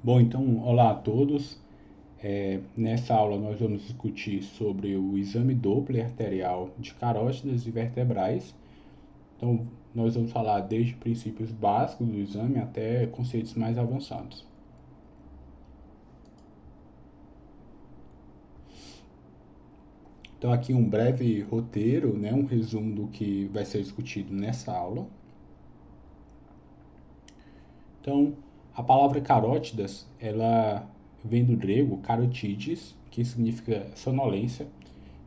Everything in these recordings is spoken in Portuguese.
Bom, então, olá a todos. Nessa aula nós vamos discutir sobre o exame Doppler arterial de carótidas e vertebrais. Então, nós vamos falar desde princípios básicos do exame até conceitos mais avançados. Então, aqui um breve roteiro, né, um resumo do que vai ser discutido nessa aula. Então, a palavra carótidas, ela vem do grego carotides, que significa sonolência.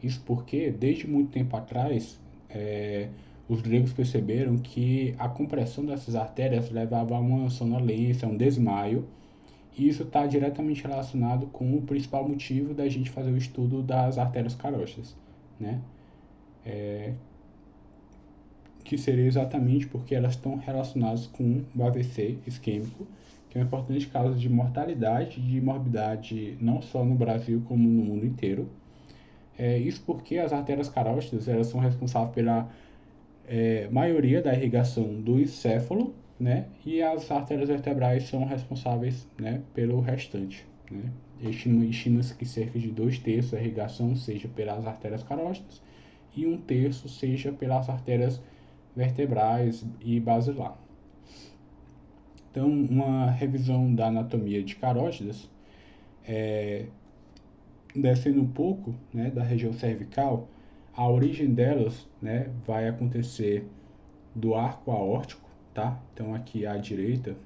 Isso porque, desde muito tempo atrás, os gregos perceberam que a compressão dessas artérias levava a uma sonolência, a um desmaio, e isso está diretamente relacionado com o principal motivo da gente fazer o estudo das artérias carótidas, né? Que seria exatamente porque elas estão relacionadas com o AVC isquêmico, que é uma importante causa de mortalidade e de morbidade não só no Brasil como no mundo inteiro. Isso porque as artérias carótidas elas são responsáveis pela maioria da irrigação do encéfalo, né? E as artérias vertebrais são responsáveis, né, pelo restante, né? Estima-se que cerca de 2/3 da irrigação seja pelas artérias carótidas e 1/3 seja pelas artérias vertebrais e basilar. Então, uma revisão da anatomia de carótidas, descendo um pouco, né, da região cervical, a origem delas, né, vai acontecer do arco aórtico, tá? Então aqui à direita,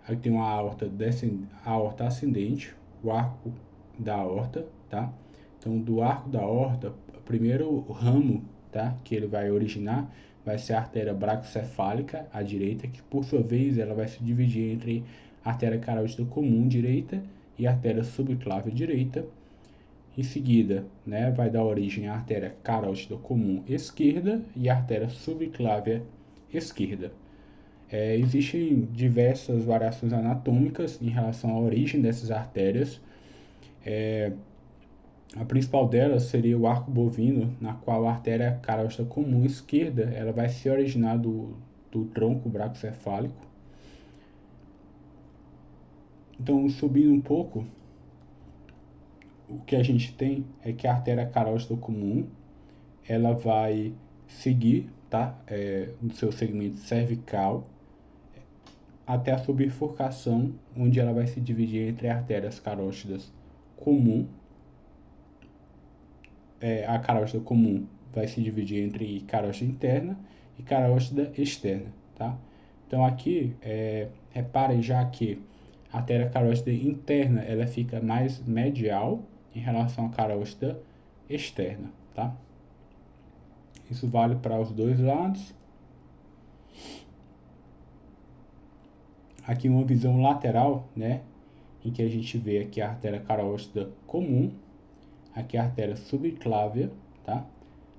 aí tem uma aorta ascendente, o arco da aorta, tá? Então do arco da aorta, primeiro o ramo, tá? Que ele vai originar vai ser a artéria bracocefálica à direita, que por sua vez ela vai se dividir entre a artéria carótida comum direita e a artéria subclávia direita. Em seguida, né, vai dar origem à artéria carótida comum esquerda e à artéria subclávia esquerda. Existem diversas variações anatômicas em relação à origem dessas artérias. A principal delas seria o arco bovino, na qual a artéria carótida comum esquerda ela vai se originar do tronco bracocefálico. Então, subindo um pouco, o que a gente tem é que a artéria carótida comum ela vai seguir, tá? No seu segmento cervical até a subfurcação, onde ela vai se dividir entre artérias carótidas comum. A carótida comum vai se dividir entre carótida interna e carótida externa, tá? Então aqui, reparem já que a artéria carótida interna ela fica mais medial em relação à carótida externa, tá? Isso vale para os dois lados. Aqui uma visão lateral, né, em que a gente vê aqui a artéria carótida comum, aqui a artéria subclávia, tá?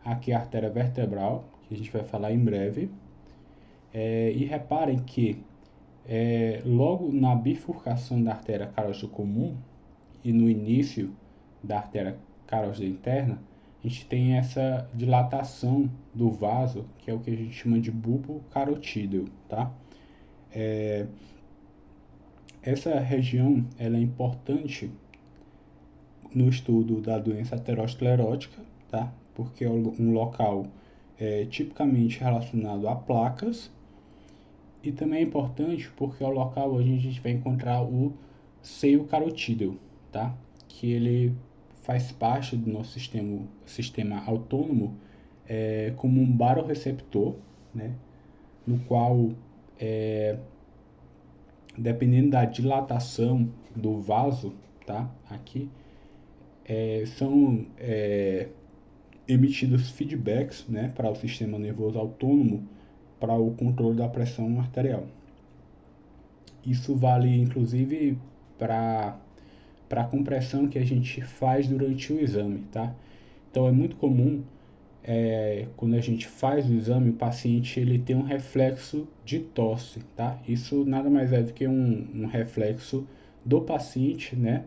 Aqui a artéria vertebral, que a gente vai falar em breve. E reparem que logo na bifurcação da artéria carótida comum e no início da artéria carótida interna, a gente tem essa dilatação do vaso, que é o que a gente chama de bulbo carotídeo, tá? Essa região ela é importante no estudo da doença aterosclerótica, tá? Porque é um local tipicamente relacionado a placas, e também é importante porque é o local onde a gente vai encontrar o seio carotídeo, tá? Que ele faz parte do nosso sistema autônomo como um barorreceptor, né? No qual, dependendo da dilatação do vaso, tá? Aqui, são emitidos feedbacks, né, para o sistema nervoso autônomo para o controle da pressão arterial. Isso vale inclusive para a compressão que a gente faz durante o exame, tá? Então é muito comum quando a gente faz o exame o paciente ele tem um reflexo de tosse, tá? Isso nada mais é do que um reflexo do paciente, né?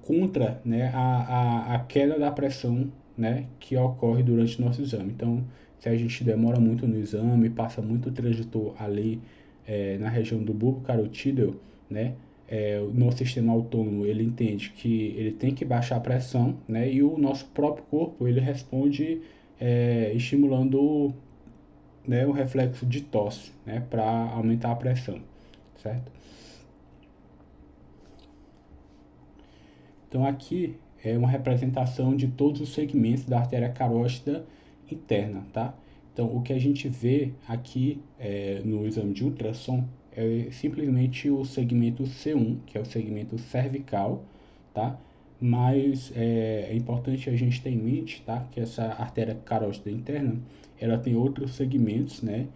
Contra, né, a queda da pressão, né, que ocorre durante o nosso exame. Então, se a gente demora muito no exame, passa muito transitor ali na região do bulbo carotídeo, né? O nosso sistema autônomo ele entende que ele tem que baixar a pressão, né? E o nosso próprio corpo ele responde estimulando, né, o reflexo de tosse, né, para aumentar a pressão, certo? Então aqui é uma representação de todos os segmentos da artéria carótida interna, tá? Então o que a gente vê aqui no exame de ultrassom é simplesmente o segmento C1, que é o segmento cervical, tá? Mas é importante a gente ter em mente, tá? Que essa artéria carótida interna, ela tem outros segmentos, né?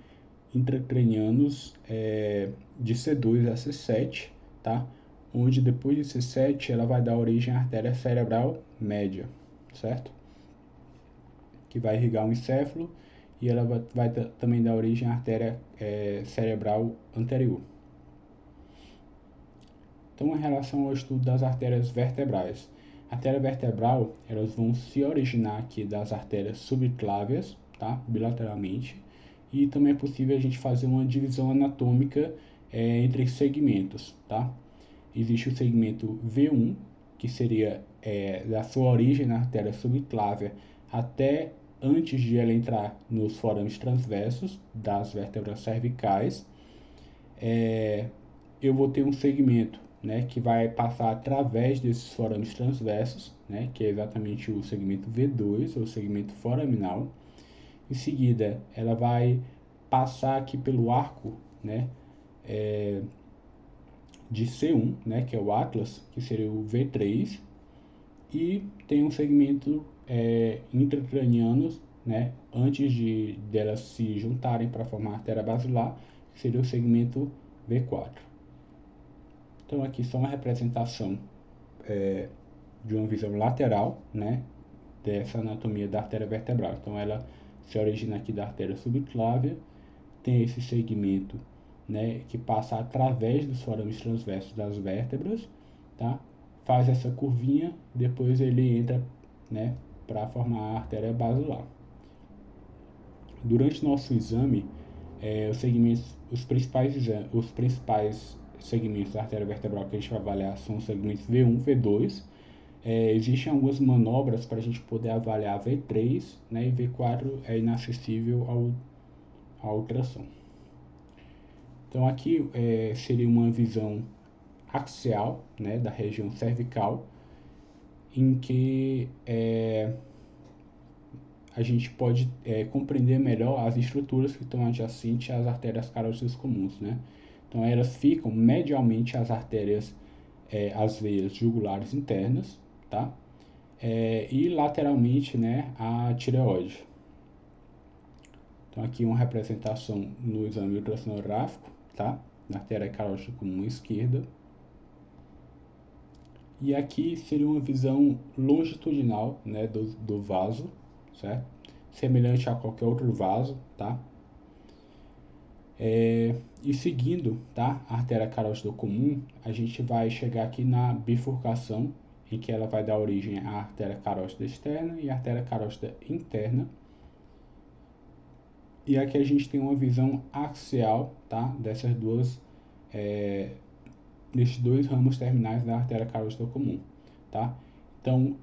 Intracranianos de C2 a C7, tá? Onde depois de C7 ela vai dar origem à artéria cerebral média, certo? Que vai irrigar o encéfalo e ela vai também dar origem à artéria cerebral anterior. Então, em relação ao estudo das artérias vertebrais, a artéria vertebral, elas vão se originar aqui das artérias subclávias, tá? Bilateralmente, e também é possível a gente fazer uma divisão anatômica entre segmentos, tá? Existe o segmento V1, que seria da sua origem na artéria subclávia até antes de ela entrar nos forames transversos das vértebras cervicais. Eu vou ter um segmento, né, que vai passar através desses forames transversos, né, que é exatamente o segmento V2, ou segmento foraminal. Em seguida, ela vai passar aqui pelo arco, né, de C1, né, que é o Atlas, que seria o V3, e tem um segmento intracraniano, né, antes de delas se juntarem para formar a artéria basilar, que seria o segmento V4. Então aqui só uma representação de uma visão lateral, né, dessa anatomia da artéria vertebral. Então ela se origina aqui da artéria subclávia, tem esse segmento, né, que passa através dos forames transversos das vértebras, tá? Faz essa curvinha, depois ele entra, né, para formar a artéria basilar. Durante nosso exame, os principais segmentos da artéria vertebral que a gente vai avaliar são os segmentos V1, V2. Existem algumas manobras para a gente poder avaliar V3, né, e V4 é inacessível à ultrassom. Então aqui seria uma visão axial, né, da região cervical, em que a gente pode compreender melhor as estruturas que estão adjacentes às artérias carótidas comuns, né? Então elas ficam medialmente às artérias, às veias jugulares internas, tá? E lateralmente, né, à tireoide. Então aqui uma representação no exame ultrassonográfico, tá? Na artéria carótida comum esquerda. E aqui seria uma visão longitudinal, né, do vaso, certo? Semelhante a qualquer outro vaso, tá? E seguindo, tá, a artéria carótida comum, a gente vai chegar aqui na bifurcação, em que ela vai dar origem à artéria carótida externa e à artéria carótida interna. E aqui a gente tem uma visão axial, tá, desses dois ramos terminais da artéria carótida comum, tá? Então,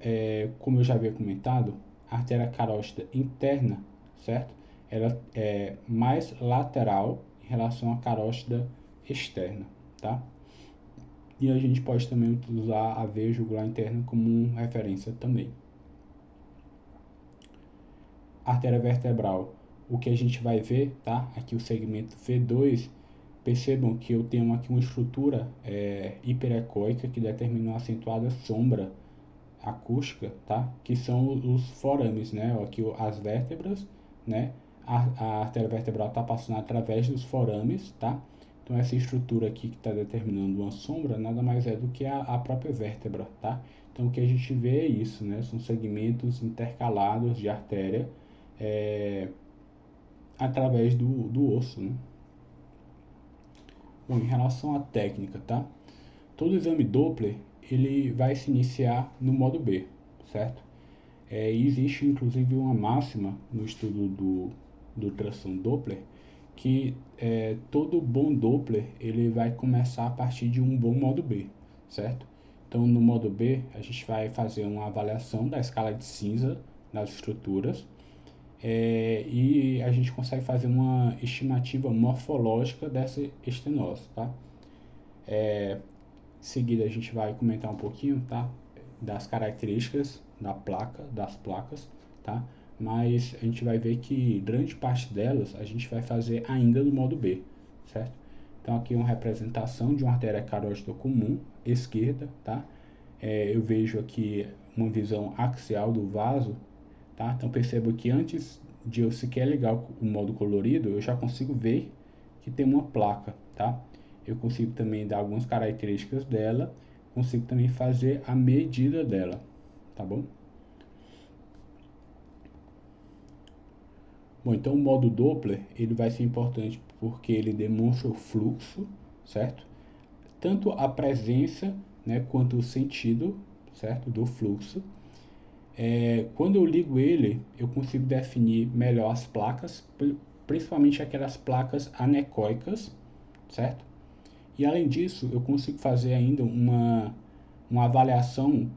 como eu já havia comentado, a artéria carótida interna, certo? Ela é mais lateral em relação à carótida externa, tá? E a gente pode também usar a veia jugular interna como referência também. Artéria vertebral, o que a gente vai ver, tá? Aqui o segmento V2, percebam que eu tenho aqui uma estrutura hiperecóica que determina uma acentuada sombra acústica, tá? Que são os forames, né? Aqui as vértebras, né? A artéria vertebral está passando através dos forames, tá? Então essa estrutura aqui que está determinando uma sombra nada mais é do que a própria vértebra, tá? Então o que a gente vê é isso, né? São segmentos intercalados de artéria através do osso, né? Bom, em relação à técnica, tá? Todo exame Doppler ele vai se iniciar no modo B, certo? E existe inclusive uma máxima no estudo do ultrassom Doppler, que todo bom Doppler ele vai começar a partir de um bom modo B, certo? Então, no modo B, a gente vai fazer uma avaliação da escala de cinza das estruturas e a gente consegue fazer uma estimativa morfológica dessa estenose, tá? Em seguida, a gente vai comentar um pouquinho, tá, das características das placas, tá? Mas a gente vai ver que grande parte delas a gente vai fazer ainda no modo B, certo? Então aqui é uma representação de uma artéria carótida comum, esquerda, tá? Eu vejo aqui uma visão axial do vaso, tá? Então percebo que antes de eu sequer ligar o modo colorido, eu já consigo ver que tem uma placa, tá? Eu consigo também dar algumas características dela, consigo também fazer a medida dela, tá bom? Bom, então o modo Doppler, ele vai ser importante porque ele demonstra o fluxo, certo? Tanto a presença, né, quanto o sentido, certo, do fluxo. Quando eu ligo ele, eu consigo definir melhor as placas, principalmente aquelas placas anecoicas, certo? E além disso, eu consigo fazer ainda uma avaliação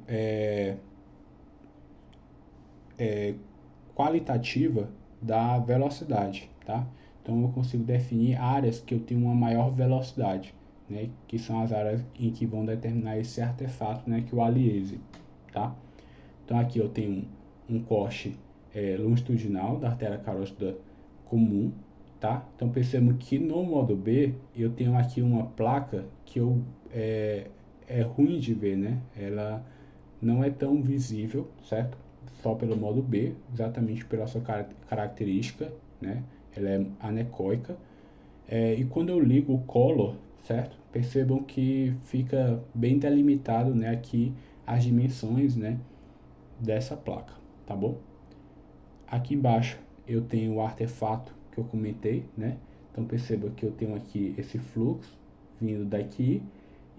qualitativa da velocidade, tá? Então eu consigo definir áreas que eu tenho uma maior velocidade, né? Que são as áreas em que vão determinar esse artefato, né? Que é o aliase, tá? Então aqui eu tenho um corte longitudinal da artéria carótida comum, tá? Então percebo que no modo B eu tenho aqui uma placa que é ruim de ver, né? Ela não é tão visível, certo? Só pelo modo B, exatamente pela sua característica, né? Ela é anecoica. E quando eu ligo o color, certo? Percebam que fica bem delimitado, né? Aqui as dimensões, né? Dessa placa, tá bom? Aqui embaixo eu tenho o artefato que eu comentei, né? Então perceba que eu tenho aqui esse fluxo vindo daqui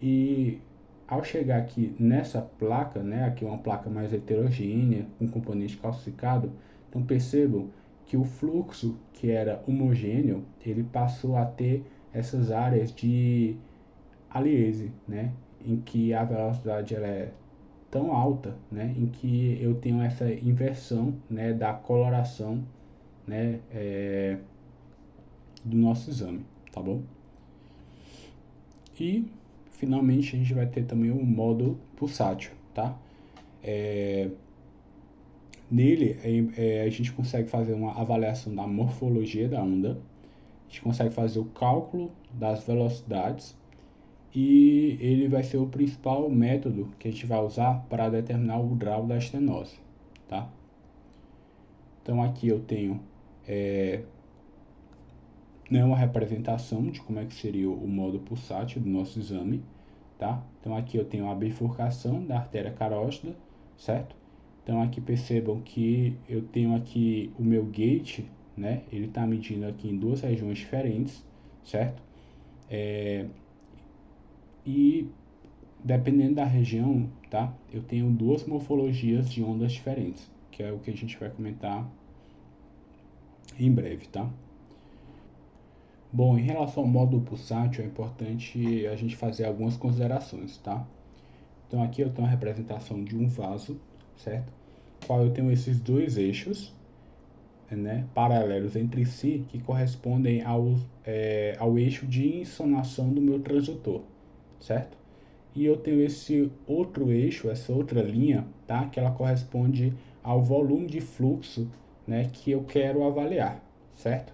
e ao chegar aqui nessa placa, né? Aqui é uma placa mais heterogênea com componente calcificado, então percebam que o fluxo que era homogêneo, ele passou a ter essas áreas de aliase, né? Em que a velocidade ela é tão alta, né, em que eu tenho essa inversão, né, da coloração, né, do nosso exame, tá bom? E finalmente a gente vai ter também o modo pulsátil, tá? Nele a gente consegue fazer uma avaliação da morfologia da onda, a gente consegue fazer o cálculo das velocidades e ele vai ser o principal método que a gente vai usar para determinar o grau da estenose, tá? Então aqui eu tenho uma representação de como é que seria o modo pulsátil do nosso exame, tá? Então aqui eu tenho a bifurcação da artéria carótida, certo? Então aqui percebam que eu tenho aqui o meu gate, né? Ele está medindo aqui em duas regiões diferentes, certo? E dependendo da região, tá? Eu tenho duas morfologias de ondas diferentes, que é o que a gente vai comentar em breve, tá? Bom, em relação ao módulo pulsátil, é importante a gente fazer algumas considerações, tá? Então aqui eu tenho a representação de um vaso, certo? Qual eu tenho esses dois eixos, né, paralelos entre si, que correspondem ao eixo de insonação do meu transdutor, certo? E eu tenho esse outro eixo, essa outra linha, tá? Que ela corresponde ao volume de fluxo, né, que eu quero avaliar, certo?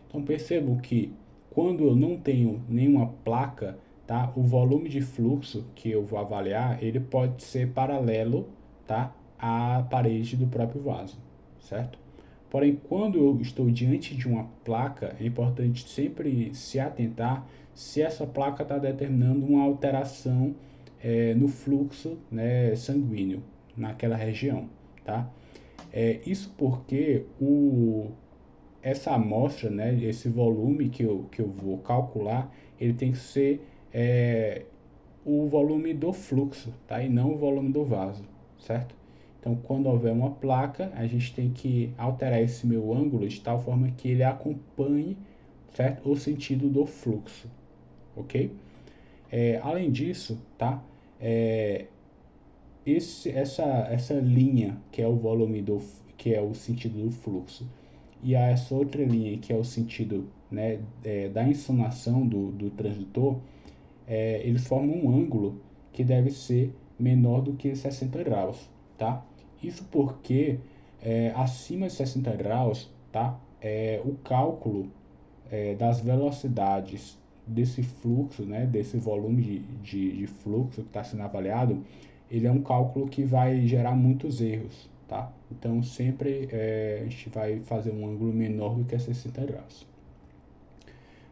Então percebo que quando eu não tenho nenhuma placa, tá? O volume de fluxo que eu vou avaliar, ele pode ser paralelo, tá? À parede do próprio vaso, certo? Porém, quando eu estou diante de uma placa, é importante sempre se atentar se essa placa está determinando uma alteração no fluxo, né, sanguíneo naquela região, tá? Isso porque essa amostra, né, esse volume que eu vou calcular, ele tem que ser o volume do fluxo, tá? E não o volume do vaso, certo? Então, quando houver uma placa, a gente tem que alterar esse meu ângulo de tal forma que ele acompanhe, certo? O sentido do fluxo, ok? Além disso, tá? Essa linha que é o volume que é o sentido do fluxo e essa outra linha que é o sentido, né, da insolação do transdutor, eles formam um ângulo que deve ser menor do que 60 graus, tá? Isso porque acima de 60 graus, tá? O cálculo das velocidades desse fluxo, né, desse volume de fluxo que está sendo avaliado, ele é um cálculo que vai gerar muitos erros, tá? Então sempre a gente vai fazer um ângulo menor do que 60 graus.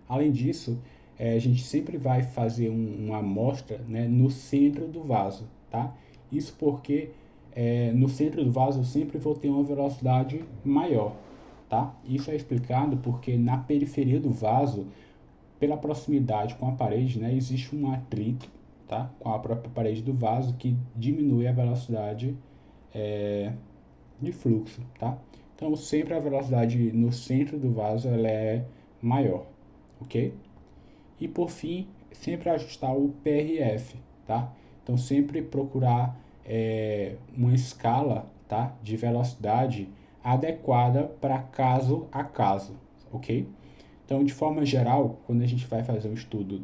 Além disso, a gente sempre vai fazer uma amostra, né, no centro do vaso, tá? Isso porque no centro do vaso eu sempre vou ter uma velocidade maior, tá? Isso é explicado porque na periferia do vaso, pela proximidade com a parede, né, existe um atrito, tá, com a própria parede do vaso que diminui a velocidade de fluxo, tá? Então sempre a velocidade no centro do vaso ela é maior, ok? E por fim, sempre ajustar o PRF, tá? Então sempre procurar uma escala, tá, de velocidade adequada para caso a caso, ok? Então, de forma geral, quando a gente vai fazer um estudo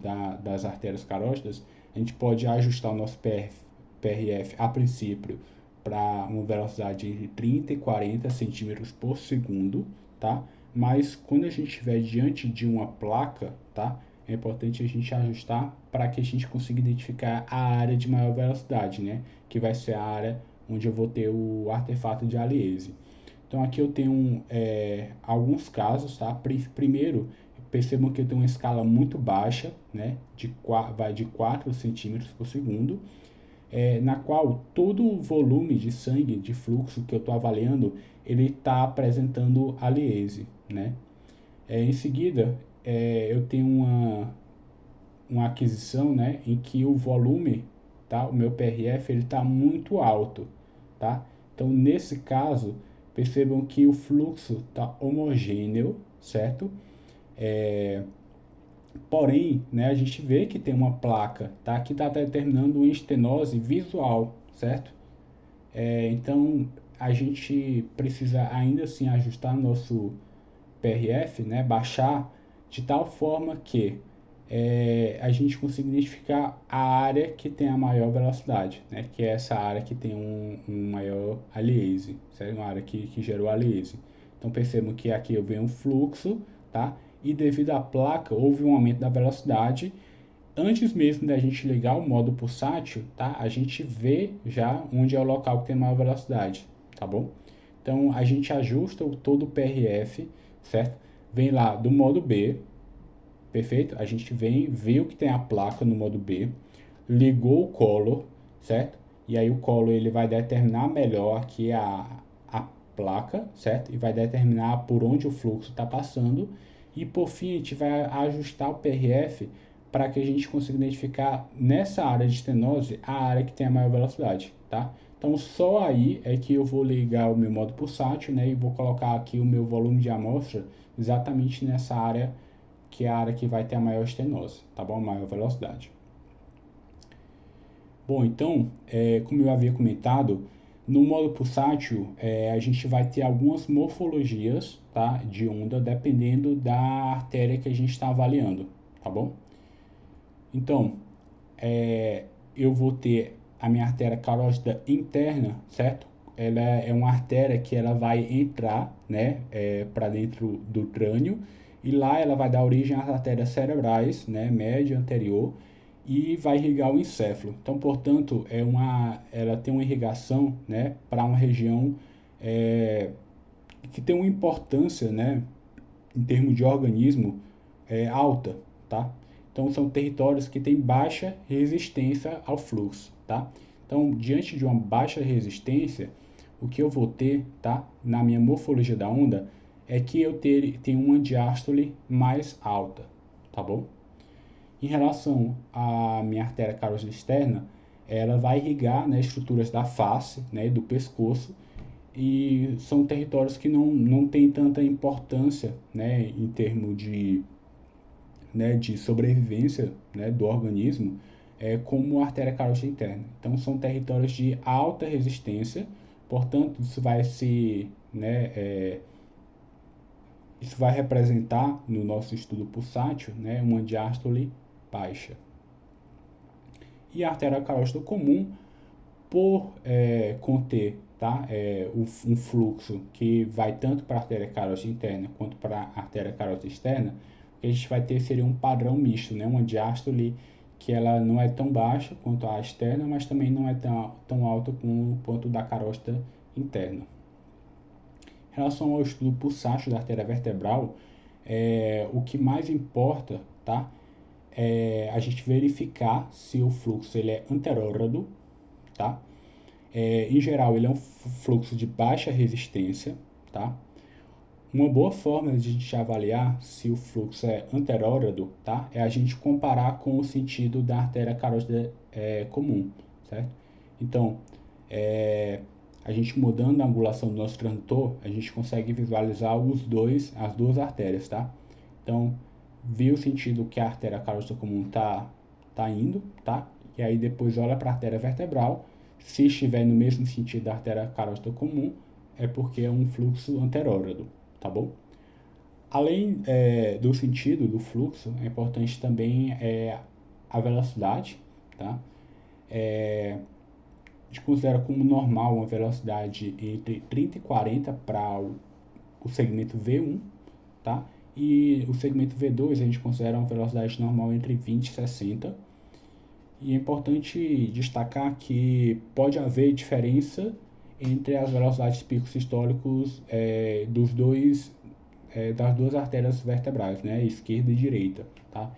das artérias carótidas, a gente pode ajustar o nosso PRF a princípio para uma velocidade entre 30 e 40 centímetros por segundo, tá? Mas quando a gente estiver diante de uma placa, tá? É importante a gente ajustar para que a gente consiga identificar a área de maior velocidade, né? Que vai ser a área onde eu vou ter o artefato de aliase. Então aqui eu tenho alguns casos, tá? Primeiro, percebam que eu tenho uma escala muito baixa, né? Vai de 4 centímetros por segundo, na qual todo o volume de sangue, de fluxo que eu estou avaliando, ele está apresentando aliase, né? Em seguida, eu tenho uma aquisição, né? Em que o volume, tá? O meu PRF, ele está muito alto, tá? Então, nesse caso, percebam que o fluxo está homogêneo, certo? Porém, né, a gente vê que tem uma placa, tá? Que está determinando uma estenose visual, certo? Então, a gente precisa ainda assim ajustar nosso PRF, né? Baixar de tal forma que a gente consiga identificar a área que tem a maior velocidade, né? Que é essa área que tem um maior aliase, certo? Uma área que gerou aliase. Então percebam que aqui eu venho um fluxo, tá? E devido à placa houve um aumento da velocidade. Antes mesmo da gente ligar o modo pulsátil, tá? A gente vê já onde é o local que tem maior velocidade, tá bom? Então a gente ajusta todo o PRF, certo? Vem lá do modo B, perfeito? A gente vem, vê o que tem a placa no modo B, ligou o color, certo? E aí o color ele vai determinar melhor aqui a placa, certo? E vai determinar por onde o fluxo está passando. E por fim a gente vai ajustar o PRF para que a gente consiga identificar nessa área de estenose a área que tem a maior velocidade, tá? Então só aí é que eu vou ligar o meu modo pulsátil, né? E vou colocar aqui o meu volume de amostra exatamente nessa área que é a área que vai ter a maior estenose, tá bom? A maior velocidade. Bom, então, como eu havia comentado, no modo pulsátil a gente vai ter algumas morfologias, tá, de onda dependendo da artéria que a gente está avaliando, tá bom? Então, eu vou ter a minha artéria carótida interna, certo? Ela é uma artéria que ela vai entrar, né, para dentro do crânio e lá ela vai dar origem às artérias cerebrais, né, média, anterior e vai irrigar o encéfalo. Então, portanto, ela tem uma irrigação, né, para uma região que tem uma importância, né, em termos de organismo, alta, tá? Então, são territórios que têm baixa resistência ao fluxo, tá? Então, diante de uma baixa resistência, o que eu vou ter, tá, na minha morfologia da onda, é que eu tenho uma diástole mais alta, tá bom? Em relação à minha artéria carótida externa, ela vai irrigar, né, estruturas da face, né, do pescoço, e são territórios que não têm tanta importância, né, em termos de sobrevivência, né, do organismo, como a artéria carótida interna. Então, são territórios de alta resistência, portanto, isso vai representar, no nosso estudo pulsátil, né, uma diástole baixa. E a artéria carótida comum, por conter, tá, um fluxo que vai tanto para a artéria carótida interna quanto para a artéria carótida externa, o que a gente vai ter seria um padrão misto, né, uma diástole que ela não é tão baixa quanto a externa, mas também não é tão alta quanto da carótida interna. Em relação ao estudo pulsátil da artéria vertebral, o que mais importa, tá, é a gente verificar se o fluxo ele é anterógrado, tá? Em geral, ele é um fluxo de baixa resistência, tá? Uma boa forma de a gente avaliar se o fluxo é anterógrado, tá? É a gente comparar com o sentido da artéria carótida comum, certo? Então, a gente mudando a angulação do nosso transdutor, a gente consegue visualizar as duas artérias, tá? Então, vê o sentido que a artéria carótida comum tá indo, tá? E aí depois olha para a artéria vertebral. Se estiver no mesmo sentido da artéria carótida comum, é porque é um fluxo anterógrado, tá bom? Além do sentido do fluxo, é importante também a velocidade, tá? A gente considera como normal uma velocidade entre 30 e 40 para o segmento V1, tá? E o segmento V2 a gente considera uma velocidade normal entre 20 e 60. E é importante destacar que pode haver diferença entre as velocidades picos históricos das duas artérias vertebrais, né, esquerda e direita, tá?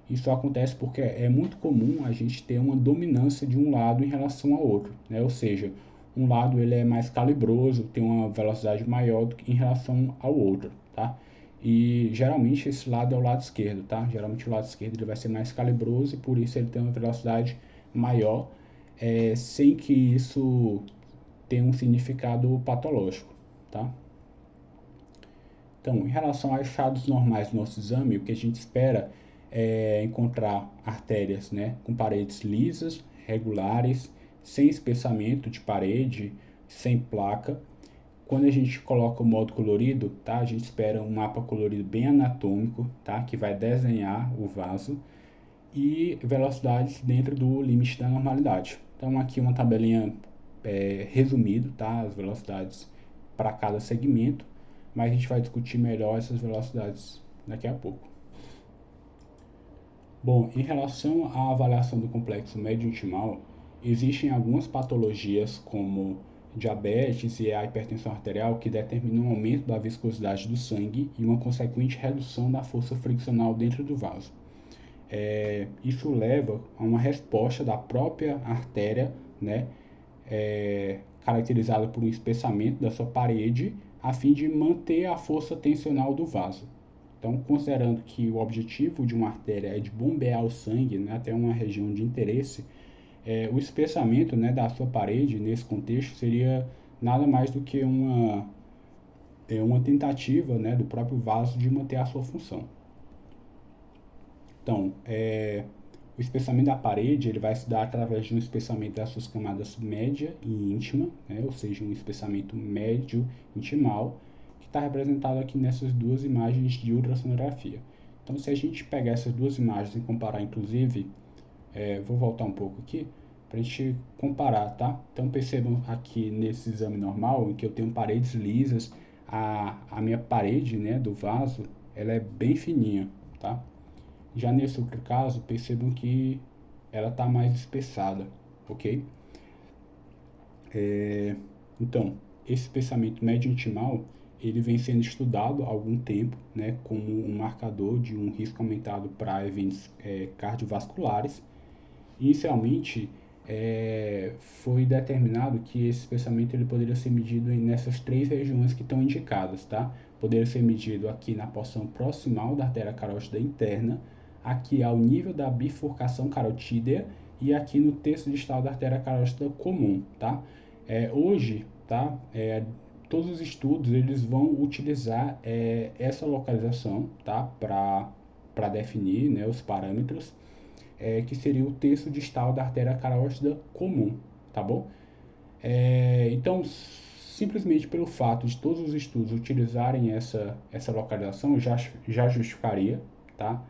Isso acontece porque é muito comum a gente ter uma dominância de um lado em relação ao outro, né? Ou seja, um lado ele é mais calibroso, tem uma velocidade maior do que em relação ao outro, tá? E geralmente esse lado é o lado esquerdo, tá? Geralmente o lado esquerdo ele vai ser mais calibroso e por isso ele tem uma velocidade maior, sem que isso tenha um significado patológico, tá? Então, em relação a achados normais do nosso exame, o que a gente espera é encontrar artérias, né, com paredes lisas, regulares, sem espessamento de parede, sem placa. Quando a gente coloca o modo colorido, tá, a gente espera um mapa colorido bem anatômico, tá, que vai desenhar o vaso e velocidades dentro do limite da normalidade. Então, aqui uma tabelinha resumido, tá, as velocidades para cada segmento, mas a gente vai discutir melhor essas velocidades daqui a pouco. Bom, em relação à avaliação do complexo médio-intimal, existem algumas patologias como diabetes e a hipertensão arterial que determinam um aumento da viscosidade do sangue e uma consequente redução da força friccional dentro do vaso. Isso leva a uma resposta da própria artéria, né, caracterizada por um espessamento da sua parede, a fim de manter a força tensional do vaso. Então, considerando que o objetivo de uma artéria é de bombear o sangue, né, até uma região de interesse, o espessamento, né, da sua parede, nesse contexto, seria nada mais do que uma tentativa, né, do próprio vaso de manter a sua função. Então, o espessamento da parede ele vai se dar através de um espessamento das suas camadas média e íntima, né, ou seja, um espessamento médio intimal, que está representado aqui nessas duas imagens de ultrassonografia. Então, se a gente pegar essas duas imagens e comparar, inclusive, vou voltar um pouco aqui, para a gente comparar, tá? Então, percebam aqui nesse exame normal, em que eu tenho paredes lisas, a minha parede, né, do vaso, ela é bem fininha, tá? Já nesse outro caso, percebam que ela está mais espessada, ok? Então, esse espessamento médio-intimal, ele vem sendo estudado há algum tempo, né, como um marcador de um risco aumentado para eventos cardiovasculares. Inicialmente, foi determinado que esse espessamento ele poderia ser medido nessas três regiões que estão indicadas, tá? Poderia ser medido aqui na porção proximal da artéria carótida interna, aqui ao nível da bifurcação carotídea e aqui no terço distal da artéria carótida comum, tá? Hoje, tá? Todos os estudos eles vão utilizar essa localização, tá? Para definir, né, os parâmetros, que seria o terço distal da artéria carótida comum, tá bom? Então, simplesmente pelo fato de todos os estudos utilizarem essa localização, já justificaria, tá?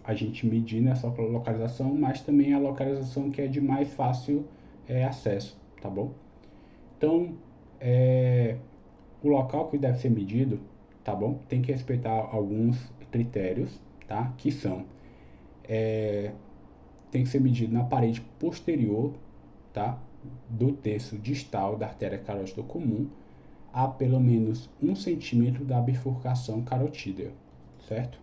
A gente medir nessa localização, mas também a localização que é de mais fácil acesso, tá bom? Então, o local que deve ser medido, tá bom? Tem que respeitar alguns critérios, tá? Que são, tem que ser medido na parede posterior, tá? Do terço distal da artéria carótida comum a pelo menos 1 centímetro da bifurcação carotídea, certo?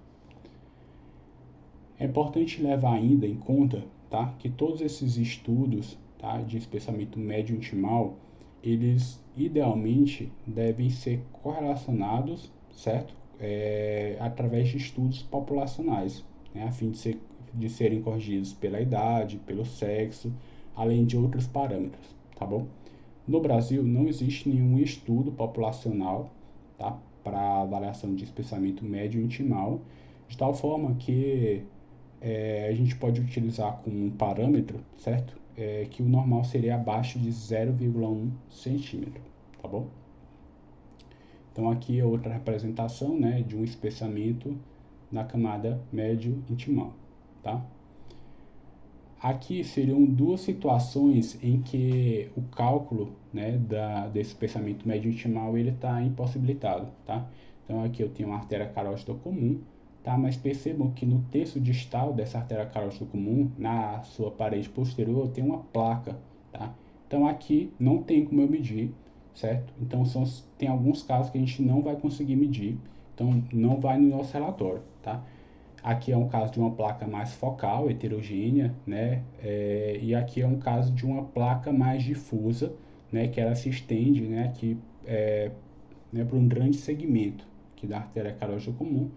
É importante levar ainda em conta, tá, que todos esses estudos, tá, de espessamento médio intimal, eles idealmente devem ser correlacionados, certo? Através de estudos populacionais, né, a fim de serem corrigidos pela idade, pelo sexo, além de outros parâmetros, tá bom? No Brasil, não existe nenhum estudo populacional, tá, para avaliação de espessamento médio intimal, de tal forma que a gente pode utilizar como um parâmetro, certo? Que o normal seria abaixo de 0,1 centímetro, tá bom? Então aqui é outra representação, né, de um espessamento na camada médio intimal, tá? Aqui seriam duas situações em que o cálculo, né, desse espessamento médio intimal ele está impossibilitado, tá? Então aqui eu tenho uma artéria carótida comum, tá? Mas percebam que no terço distal dessa artéria carótida comum, na sua parede posterior, tem uma placa, tá? Então aqui não tem como eu medir, certo? Então tem alguns casos que a gente não vai conseguir medir, então não vai no nosso relatório, tá? Aqui é um caso de uma placa mais focal, heterogênea, né? E aqui é um caso de uma placa mais difusa, né? Que ela se estende, né? Aqui, né? Para um grande segmento aqui da artéria carótida comum.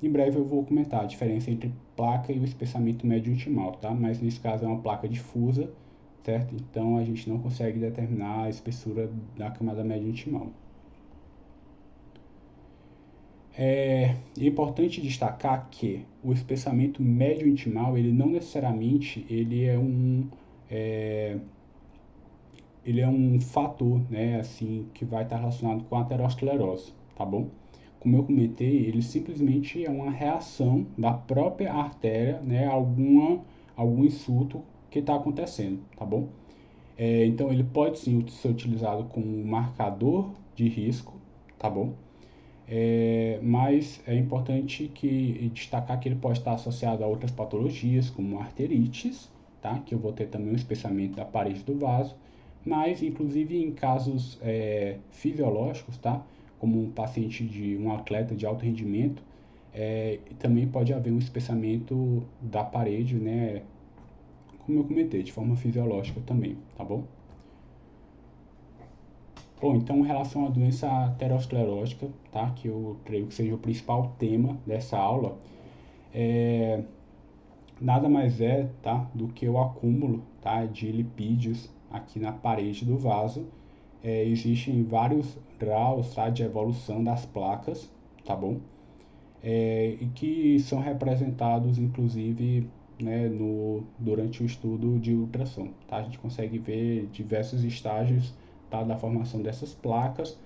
Em breve eu vou comentar a diferença entre placa e o espessamento médio intimal, tá? Mas nesse caso é uma placa difusa, certo? Então a gente não consegue determinar a espessura da camada média intimal. É importante destacar que o espessamento médio intimal, ele não necessariamente ele é um fator, né, assim, que vai estar relacionado com a aterosclerose, tá bom? Como eu comentei, ele simplesmente é uma reação da própria artéria, né, a algum insulto que está acontecendo, tá bom? Então ele pode sim ser utilizado como marcador de risco, tá bom? Mas é importante destacar que ele pode estar associado a outras patologias, como arterites, tá? Que eu vou ter também um espessamento da parede do vaso, mas inclusive em casos fisiológicos, tá? Como um paciente um atleta de alto rendimento, também pode haver um espessamento da parede, né? Como eu comentei, de forma fisiológica também, tá bom? Bom, então, em relação à doença aterosclerótica, tá? Que eu creio que seja o principal tema dessa aula, nada mais é, tá? Do que o acúmulo, tá? De lipídios aqui na parede do vaso. Existem vários graus, tá? De evolução das placas, tá bom? E que são representados, inclusive, né? Durante o estudo de ultrassom, tá? A gente consegue ver diversos estágios, tá, da formação dessas placas,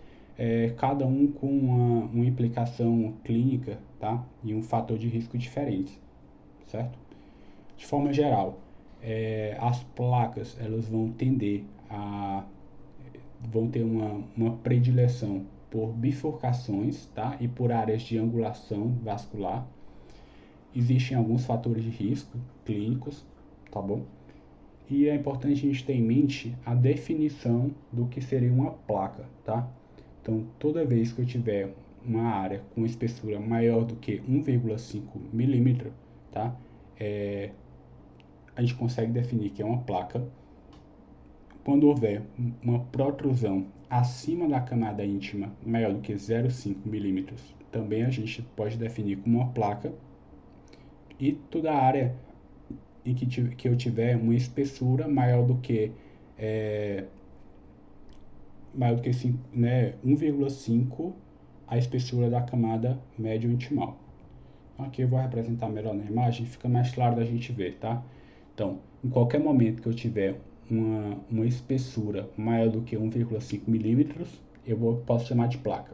cada um com uma implicação clínica, tá, e um fator de risco diferente, certo? De forma geral, as placas elas vão ter uma predileção por bifurcações, tá, e por áreas de angulação vascular. Existem alguns fatores de risco clínicos, tá bom? E é importante a gente ter em mente a definição do que seria uma placa, tá? Então, toda vez que eu tiver uma área com espessura maior do que 1,5 milímetro, tá? A gente consegue definir que é uma placa. Quando houver uma protrusão acima da camada íntima maior do que 0,5 milímetros, também a gente pode definir como uma placa. e toda a área em que eu tiver uma espessura maior do que né, 1,5 a espessura da camada médio-intimal. Aqui eu vou representar melhor na imagem, fica mais claro da gente ver, tá? Então, em qualquer momento que eu tiver uma espessura maior do que 1,5 milímetros, posso chamar de placa.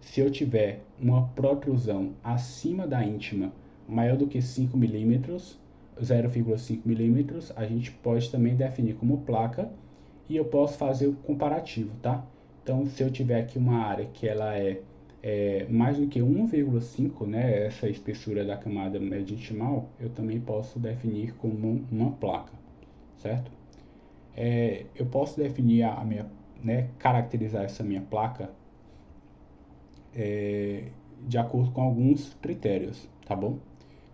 Se eu tiver uma protrusão acima da íntima maior do que 5 milímetros, 0,5 milímetros, a gente pode também definir como placa, e eu posso fazer o comparativo, tá? Então, se eu tiver aqui uma área que ela é mais do que 1,5, né, essa espessura da camada média-intimal, eu também posso definir como uma placa, certo? Eu posso definir né, caracterizar essa minha placa de acordo com alguns critérios, tá bom?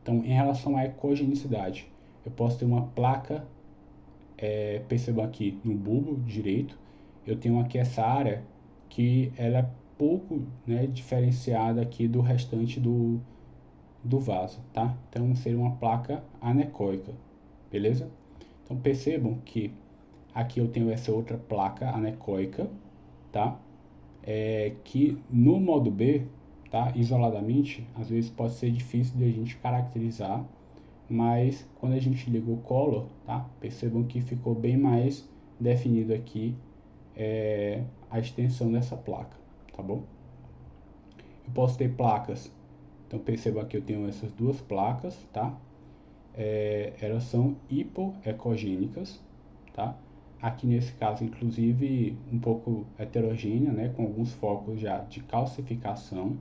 Então, em relação à ecogenicidade, eu posso ter uma placa, percebam aqui no bulbo direito, eu tenho aqui essa área que ela é pouco, né, diferenciada aqui do restante do vaso, tá? Então, seria uma placa anecoica, beleza? Então, percebam que aqui eu tenho essa outra placa anecoica, tá? Que no modo B, tá? Isoladamente, às vezes pode ser difícil de a gente caracterizar, mas quando a gente liga o color, tá? Percebam que ficou bem mais definido aqui a extensão dessa placa, tá bom? Eu posso ter placas, então percebam que eu tenho essas duas placas, tá? Elas são hipoecogênicas, tá? Aqui nesse caso, inclusive, um pouco heterogênea, né? Com alguns focos já de calcificação.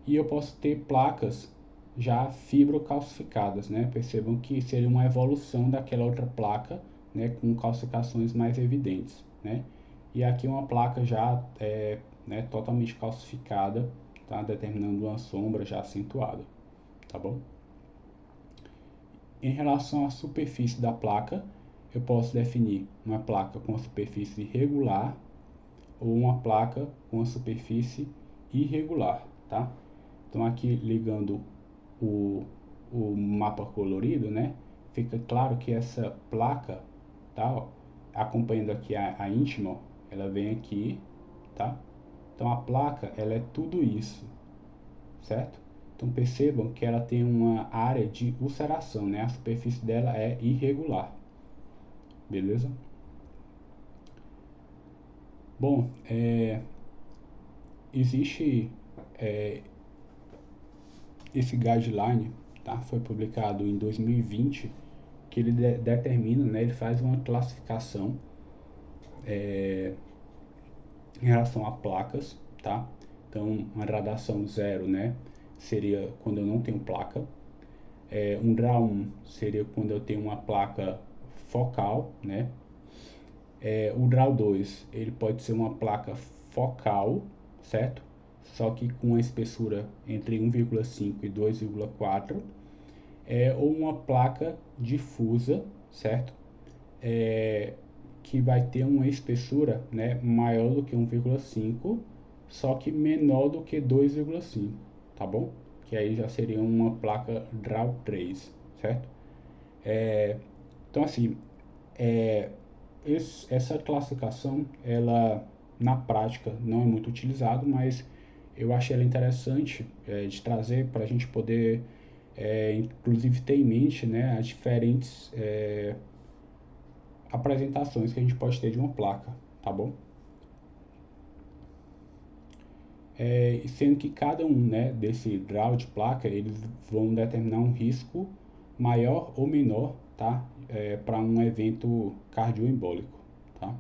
E eu posso ter placas já fibrocalcificadas, né? Percebam que seria uma evolução daquela outra placa, né? Com calcificações mais evidentes, né? E aqui uma placa já né, totalmente calcificada, tá? Determinando uma sombra já acentuada, tá bom? Em relação à superfície da placa, eu posso definir uma placa com a superfície regular ou uma placa com a superfície irregular, tá? Então aqui ligando o, o mapa colorido, né? Fica claro que essa placa, tá? Ó, acompanhando aqui a íntima, ó, ela vem aqui, tá? Então a placa, ela é tudo isso, certo? Então percebam que ela tem uma área de ulceração, né? A superfície dela é irregular, beleza? Bom, existe esse guideline, tá? Foi publicado em 2020, que ele determina, né? Ele faz uma classificação em relação a placas, tá? Então, uma gradação 0, né? Seria quando eu não tenho placa. Um grau 1 seria quando eu tenho uma placa focal, né? O grau 2, ele pode ser uma placa focal, certo? Só que com a espessura entre 1,5 e 2,4. Ou uma placa difusa, certo? Que vai ter uma espessura, né, maior do que 1,5, só que menor do que 2,5, tá bom? Que aí já seria uma placa grau 3, certo? Então, assim, essa classificação, ela na prática não é muito utilizada, mas eu achei ela interessante de trazer para a gente poder, inclusive, ter em mente, né, as diferentes apresentações que a gente pode ter de uma placa, tá bom? Sendo que cada um, né, desse grau de placa, eles vão determinar um risco maior ou menor, tá? Para um evento cardioembólico, tá?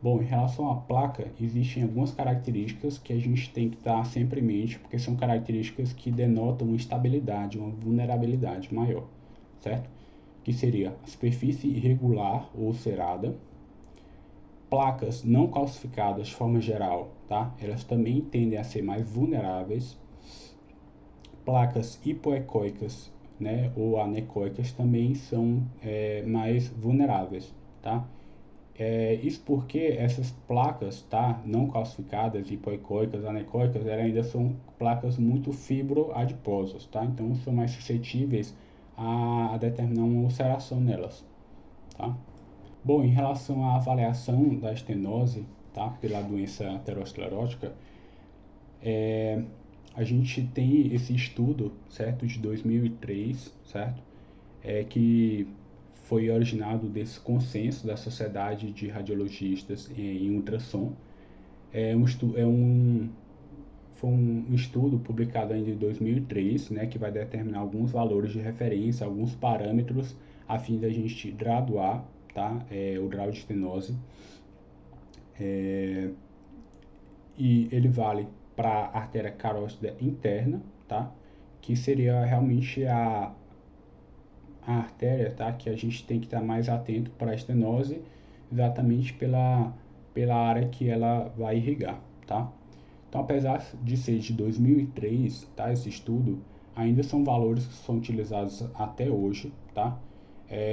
Bom, em relação à placa, existem algumas características que a gente tem que estar sempre em mente, porque são características que denotam uma instabilidade, uma vulnerabilidade maior, certo? Que seria a superfície irregular ou ulcerada, placas não calcificadas de forma geral, tá? Elas também tendem a ser mais vulneráveis. Placas hipoecóicas, né, ou anecoicas também são mais vulneráveis, tá? Isso porque essas placas, tá, não calcificadas, hipoecóicas, anecoicas, elas ainda são placas muito fibroadiposas, tá? Então são mais suscetíveis a determinar uma ulceração nelas, tá? Bom, em relação à avaliação da estenose, tá, pela doença aterosclerótica, a gente tem esse estudo, certo, de 2003, certo, que foi originado desse consenso da Sociedade de Radiologistas em Ultrassom. É um, estu é um, Foi um estudo publicado ainda em 2003, né, que vai determinar alguns valores de referência, alguns parâmetros, a fim da gente graduar, tá, o grau de estenose. E ele vale para a artéria carótida interna, tá, que seria realmente a artéria, tá, que a gente tem que estar mais atento para a estenose, exatamente pela área que ela vai irrigar, tá? Então, apesar de ser de 2003, tá, esse estudo, ainda são valores que são utilizados até hoje, tá?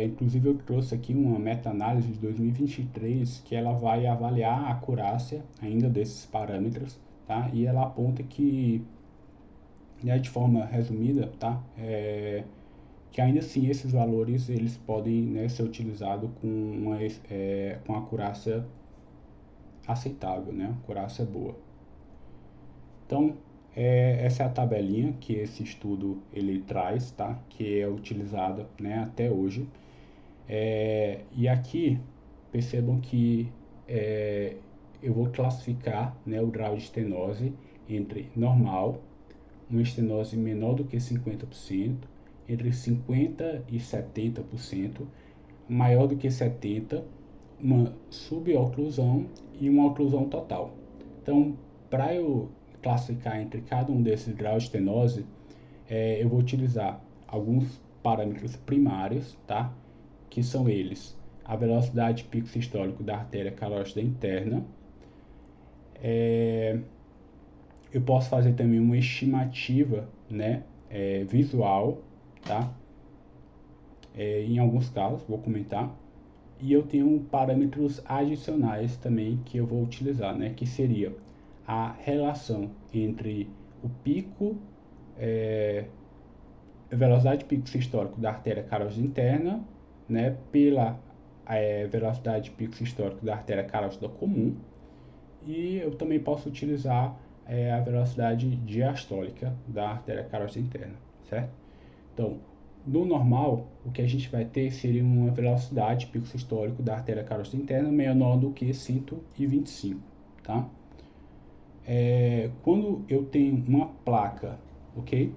Inclusive eu trouxe aqui uma meta-análise de 2023 que ela vai avaliar a acurácia ainda desses parâmetros, tá? E ela aponta que, né, de forma resumida, tá? Que ainda assim esses valores eles podem, né, ser utilizados com acurácia aceitável, né? Acurácia boa. Então, essa é a tabelinha que esse estudo ele traz, tá? Que é utilizada, né, até hoje. E aqui, percebam que eu vou classificar, né, o grau de estenose entre normal, uma estenose menor do que 50%, entre 50% e 70%, maior do que 70%, uma suboclusão e uma oclusão total. Então, para eu classificar entre cada um desses graus de estenose, eu vou utilizar alguns parâmetros primários, tá? Que são eles: a velocidade pico sistólico da artéria carótida interna. Eu posso fazer também uma estimativa, né, visual, tá? Em alguns casos, vou comentar. E eu tenho parâmetros adicionais também que eu vou utilizar, né, que seria a relação entre o pico, a velocidade pico sistólico da artéria carótida interna, né, pela velocidade pico sistólico da artéria carótida comum, e eu também posso utilizar a velocidade diastólica da artéria carótida interna, certo? Então, no normal, o que a gente vai ter seria uma velocidade pico sistólico da artéria carótida interna menor do que 125, tá? Quando eu tenho uma placa, ok?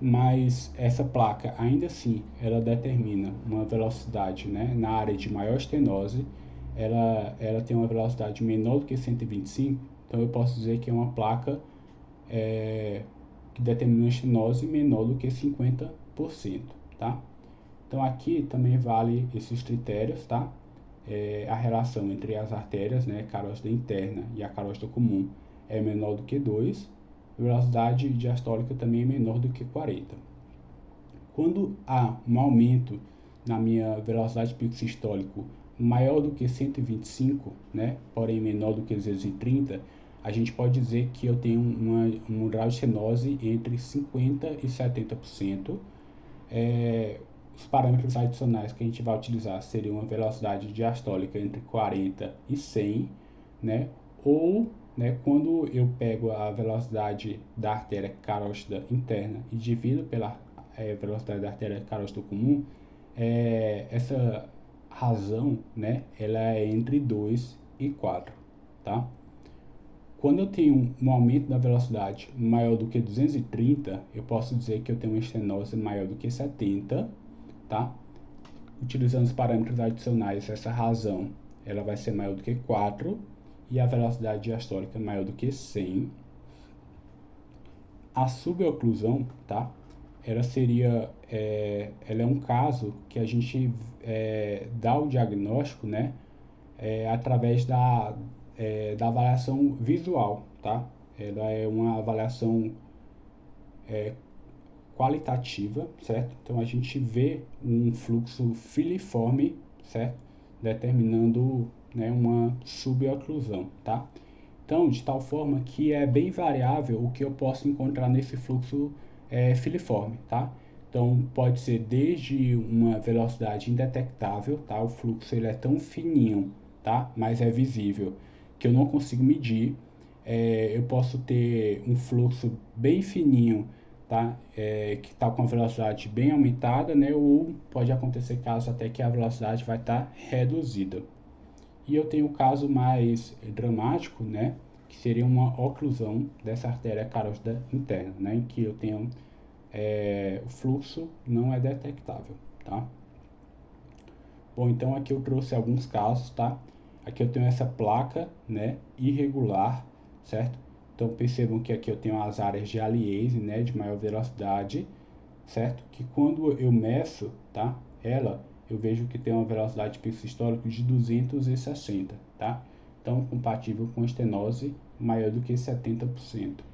Mas essa placa, ainda assim, ela determina uma velocidade, né, na área de maior estenose, ela tem uma velocidade menor do que 125, então eu posso dizer que é uma placa que determina uma estenose menor do que 50%, tá? Então aqui também vale esses critérios, tá? A relação entre as artérias, né, carótida interna e a carótida comum é menor do que 2, velocidade diastólica também é menor do que 40. Quando há um aumento na minha velocidade pico sistólico maior do que 125, né, porém menor do que 230, a gente pode dizer que eu tenho um grau de estenose entre 50% e 70%. Os parâmetros adicionais que a gente vai utilizar seriam uma velocidade diastólica entre 40 e 100, né? Ou, né, quando eu pego a velocidade da artéria carótida interna e divido pela velocidade da artéria carótida comum, essa razão, né, ela é entre 2 e 4, tá? Quando eu tenho um aumento da velocidade maior do que 230, eu posso dizer que eu tenho uma estenose maior do que 70, tá? Utilizando os parâmetros adicionais, essa razão ela vai ser maior do que 4 e a velocidade diastólica maior do que 100. A suboclusão, tá? Ela é um caso que a gente dá o diagnóstico, né? Através da avaliação visual, tá? Ela é uma avaliação qualitativa, certo? Então a gente vê um fluxo filiforme, certo? Determinando né, uma suboclusão, tá? Então, de tal forma que é bem variável o que eu posso encontrar nesse fluxo filiforme, tá? Então, pode ser desde uma velocidade indetectável, tá? O fluxo ele é tão fininho, tá? Mas é visível, que eu não consigo medir. Eu posso ter um fluxo bem fininho, tá? Que está com a velocidade bem aumentada, né? Ou pode acontecer casos até que a velocidade vai estar reduzida. E eu tenho o caso mais dramático, né? Que seria uma oclusão dessa artéria carótida interna, né? Em que eu tenho o fluxo não é detectável, tá? Bom, então aqui eu trouxe alguns casos, tá? Aqui eu tenho essa placa, né, irregular, certo? Então percebam que aqui eu tenho as áreas de Aliase, né, de maior velocidade, certo? Que quando eu meço, tá? Eu vejo que tem uma velocidade de pico sistólico de 260, tá? Então compatível com estenose maior do que 70%.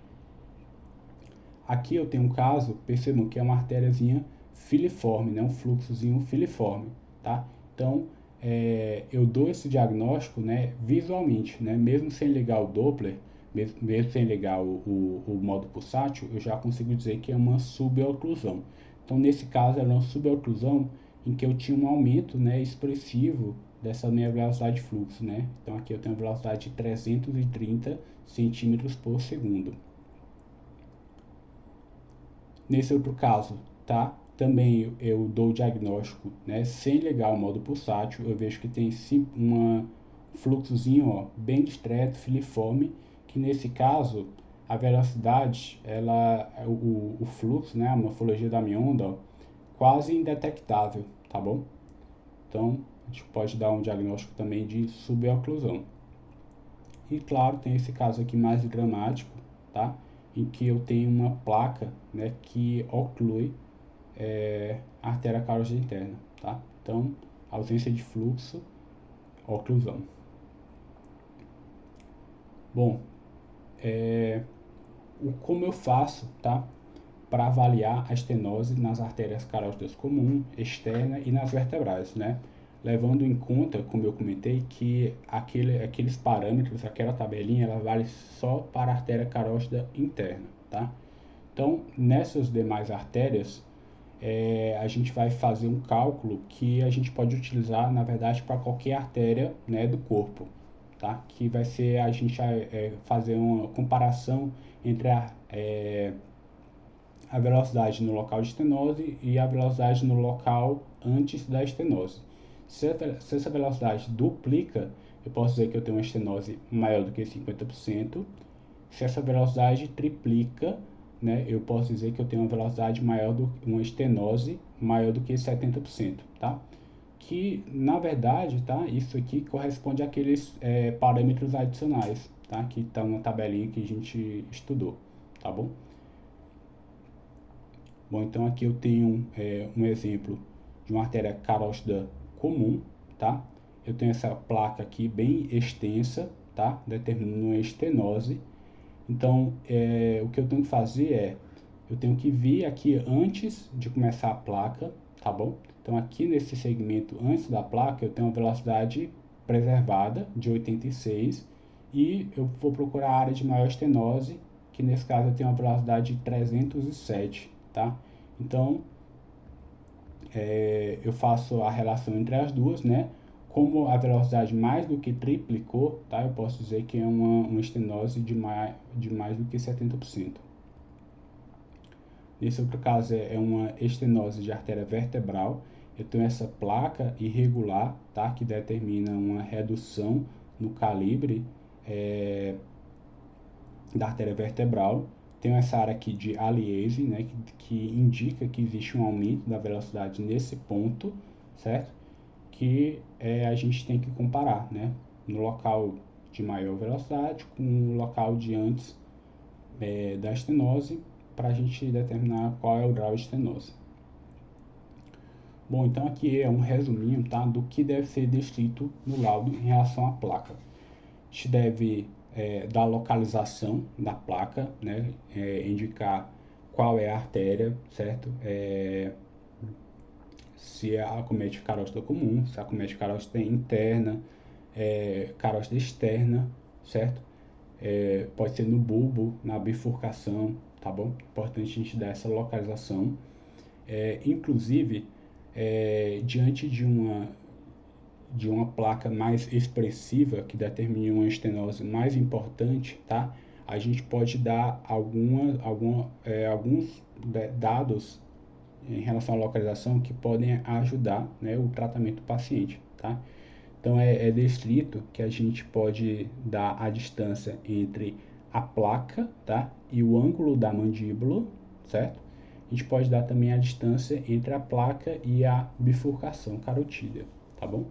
Aqui eu tenho um caso, percebam que é uma artériazinha filiforme, né? Um fluxozinho filiforme, tá? Então, eu dou esse diagnóstico, né, visualmente, né? Mesmo sem ligar o Doppler, mesmo sem ligar o modo pulsátil, eu já consigo dizer que é uma suboclusão. Então, nesse caso, era uma suboclusão em que eu tinha um aumento, né, expressivo dessa minha velocidade de fluxo, né? Então, aqui eu tenho uma velocidade de 330 centímetros por segundo. Nesse outro caso, tá? Também eu dou o diagnóstico, né? Sem ligar o modo pulsátil, eu vejo que tem um fluxozinho, ó, bem discreto, filiforme, que nesse caso a velocidade, o fluxo, né? A morfologia da minha onda, ó, quase indetectável, tá bom? Então, a gente pode dar um diagnóstico também de suboclusão. E claro, tem esse caso aqui mais dramático, tá? Em que eu tenho uma placa, né, que oclui a artéria carótida interna, tá? Então, ausência de fluxo, oclusão. Bom, como eu faço, tá? Para avaliar a estenose nas artérias carótidas comum, externa e nas vertebrais, né? Levando em conta, como eu comentei, que aqueles parâmetros, aquela tabelinha, ela vale só para a artéria carótida interna, tá? Então, nessas demais artérias, a gente vai fazer um cálculo que a gente pode utilizar, na verdade, para qualquer artéria, né, do corpo, tá? Que vai ser a gente fazer uma comparação entre a velocidade no local de estenose e a velocidade no local antes da estenose. Se essa velocidade duplica, eu posso dizer que eu tenho uma estenose maior do que 50%. Se essa velocidade triplica, né, eu posso dizer que eu tenho uma velocidade maior uma estenose maior do que 70%, tá? Que na verdade, tá? Isso aqui corresponde àqueles parâmetros adicionais, tá? Que estão na tabelinha que a gente estudou, tá bom? Bom, então aqui eu tenho um exemplo de uma artéria carótida comum, tá? Eu tenho essa placa aqui bem extensa, tá? Determinando uma estenose. Então, o que eu tenho que fazer eu tenho que vir aqui antes de começar a placa, tá bom? Então, aqui nesse segmento antes da placa, eu tenho uma velocidade preservada de 86 e eu vou procurar a área de maior estenose, que nesse caso eu tenho uma velocidade de 307, tá? Então, eu faço a relação entre as duas, né? Como a velocidade mais do que triplicou, tá? Eu posso dizer que é uma estenose de mais do que 70%. Nesse outro caso é uma estenose de artéria vertebral. Eu tenho essa placa irregular, tá? Que determina uma redução no calibre da artéria vertebral. Tenho essa área aqui de Aliase, né? Que indica que existe um aumento da velocidade nesse ponto, certo? Que a gente tem que comparar, né? No local de maior velocidade com o local de antes da estenose, para a gente determinar qual é o grau de estenose. Bom, então aqui é um resuminho, tá, do que deve ser descrito no laudo em relação à placa. A gente deve dar a localização da placa, né, indicar qual é a artéria, certo? Se é acomete carótida comum, se é acomete carótida interna, carótida externa, certo? Pode ser no bulbo, na bifurcação, tá bom? Importante a gente dar essa localização. Inclusive, diante de uma placa mais expressiva, que determine uma estenose mais importante, tá? A gente pode dar alguns dados em relação à localização que podem ajudar, né, o tratamento do paciente, tá? Então, é descrito que a gente pode dar a distância entre a placa, tá, e o ângulo da mandíbula, certo? A gente pode dar também a distância entre a placa e a bifurcação carotídea, tá bom?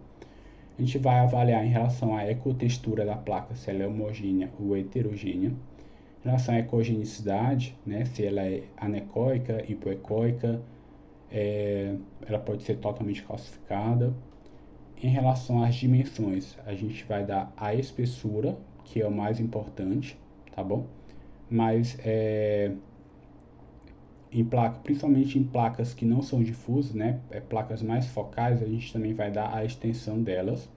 A gente vai avaliar em relação à ecotextura da placa, se ela é homogênea ou heterogênea. Em relação à ecogenicidade, né, se ela é anecoica, hipoecoica, ela pode ser totalmente calcificada. Em relação às dimensões, a gente vai dar a espessura, que é o mais importante, tá bom? Mas principalmente em placas que não são difusas, né? Placas mais focais, a gente também vai dar a extensão delas.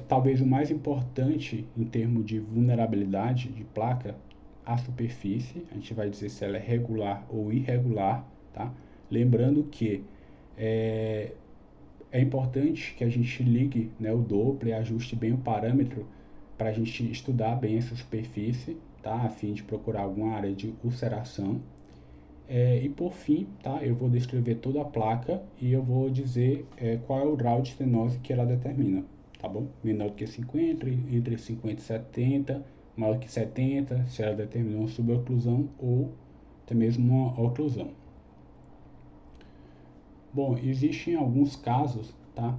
Talvez o mais importante em termos de vulnerabilidade de placa, a superfície, a gente vai dizer se ela é regular ou irregular, tá? Lembrando que é importante que a gente ligue, né, o Doppler, ajuste bem o parâmetro para a gente estudar bem essa superfície, tá? A fim de procurar alguma área de ulceração. E por fim, tá? Eu vou descrever toda a placa e eu vou dizer qual é o grau de estenose que ela determina, tá bom? Menor que 50, entre 50 e 70, maior que 70, se ela determina uma suboclusão ou até mesmo uma oclusão. Bom, existem alguns casos, tá?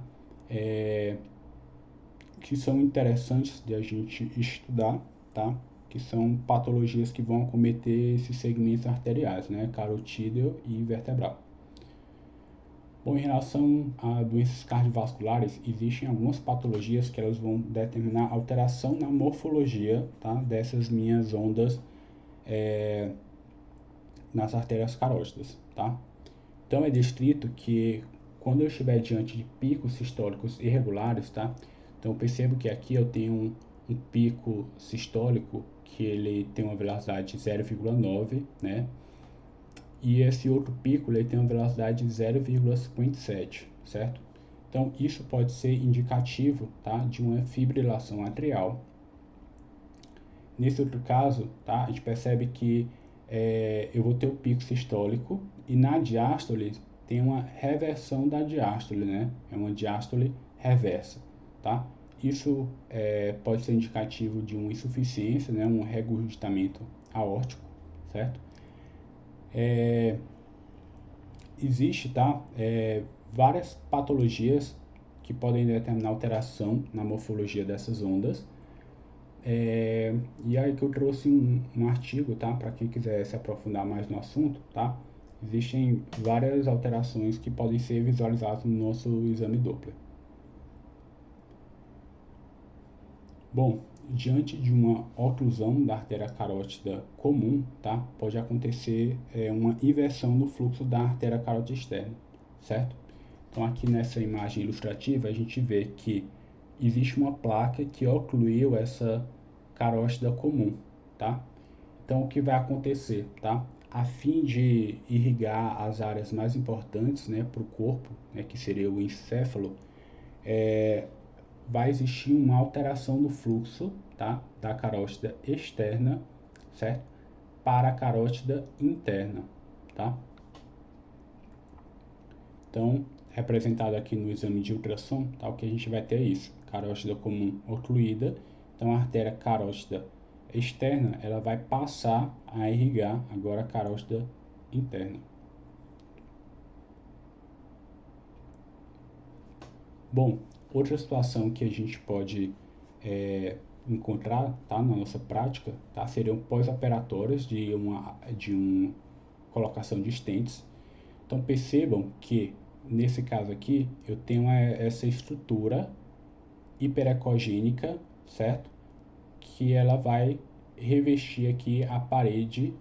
Que são interessantes de a gente estudar, tá? Que são patologias que vão acometer esses segmentos arteriais, né? Carotídeo e vertebral. Bom, em relação a doenças cardiovasculares, existem algumas patologias que elas vão determinar alteração na morfologia, tá? Dessas minhas ondas nas artérias carótidas, tá? Então, é descrito que quando eu estiver diante de picos sistólicos irregulares, tá? Então, eu percebo que aqui eu tenho um pico sistólico que ele tem uma velocidade de 0,9, né? E esse outro pico ele tem uma velocidade de 0,57, certo? Então, isso pode ser indicativo, tá? De uma fibrilação atrial. Nesse outro caso, tá? A gente percebe que eu vou ter o pico sistólico e na diástole tem uma reversão da diástole, né? É uma diástole reversa, tá? Isso pode ser indicativo de uma insuficiência, né? Um regurgitamento aórtico, certo? Existe, tá? Várias patologias que podem determinar alteração na morfologia dessas ondas. E aí que eu trouxe um artigo, tá? Para quem quiser se aprofundar mais no assunto, tá? Existem várias alterações que podem ser visualizadas no nosso exame Doppler. Bom, diante de uma oclusão da artéria carótida comum, tá? Pode acontecer uma inversão no fluxo da artéria carótida externa, certo? Então, aqui nessa imagem ilustrativa, a gente vê que existe uma placa que ocluiu essa carótida comum, tá? Então, o que vai acontecer, tá? A fim de irrigar as áreas mais importantes, né, para o corpo, né, que seria o encéfalo, vai existir uma alteração no fluxo, tá, da carótida externa, certo? Para a carótida interna, tá? Então, representado aqui no exame de ultrassom, tá, o que a gente vai ter é isso, carótida comum ocluída. Então, a artéria carótida externa, ela vai passar a irrigar agora a carótida interna. Bom, outra situação que a gente pode encontrar, tá, na nossa prática, tá, seriam pós-operatórias de uma colocação de stents. Então, percebam que nesse caso aqui eu tenho essa estrutura hiperecogênica, certo? Que ela vai revestir aqui a parede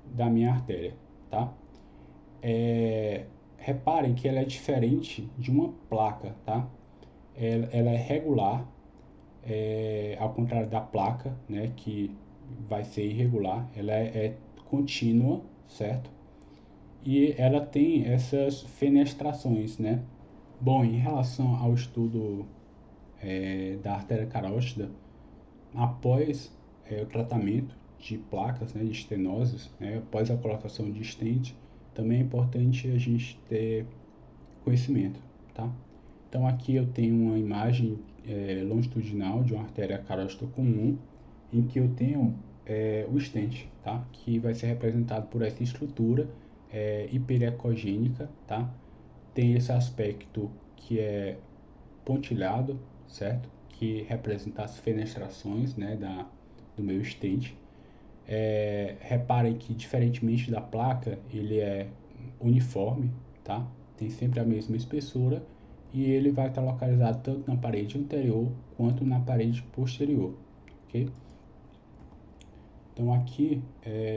da minha artéria, tá? Reparem que ela é diferente de uma placa, tá? ela é regular, ao contrário da placa, né, que vai ser irregular, ela é contínua, certo? E ela tem essas fenestrações, né? Bom, em relação ao estudo da artéria carótida, após o tratamento de placas, né, de estenoses, né, após a colocação de stent, também é importante a gente ter conhecimento, tá? Então aqui eu tenho uma imagem longitudinal de uma artéria carótida comum, em que eu tenho o stent, tá? Que vai ser representado por essa estrutura hiperecogênica, tá? Tem esse aspecto que é pontilhado, certo? Que representa as fenestrações, né, do meu stent. Reparem que, diferentemente da placa, ele é uniforme, tá? Tem sempre a mesma espessura e ele vai estar localizado tanto na parede anterior quanto na parede posterior, ok? Então aqui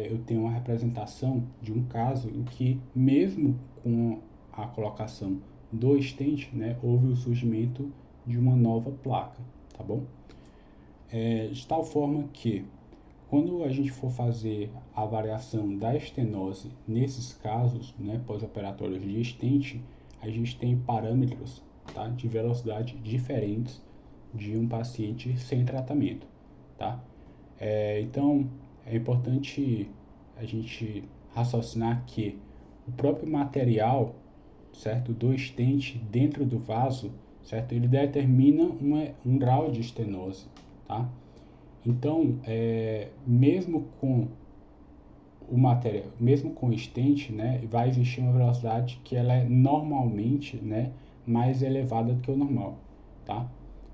eu tenho uma representação de um caso em que, mesmo com a colocação do stent, né, houve o surgimento de uma nova placa, tá bom? De tal forma que, quando a gente for fazer a avaliação da estenose nesses casos, né, pós-operatórios de stent, a gente tem parâmetros, tá, de velocidade diferentes de um paciente sem tratamento, tá? Então, é importante a gente raciocinar que o próprio material, certo, do stent dentro do vaso, certo, ele determina um grau de estenose, tá? Então, mesmo com o material, mesmo com o stent, né, vai existir uma velocidade que ela é normalmente, né, mais elevada do que o normal, tá?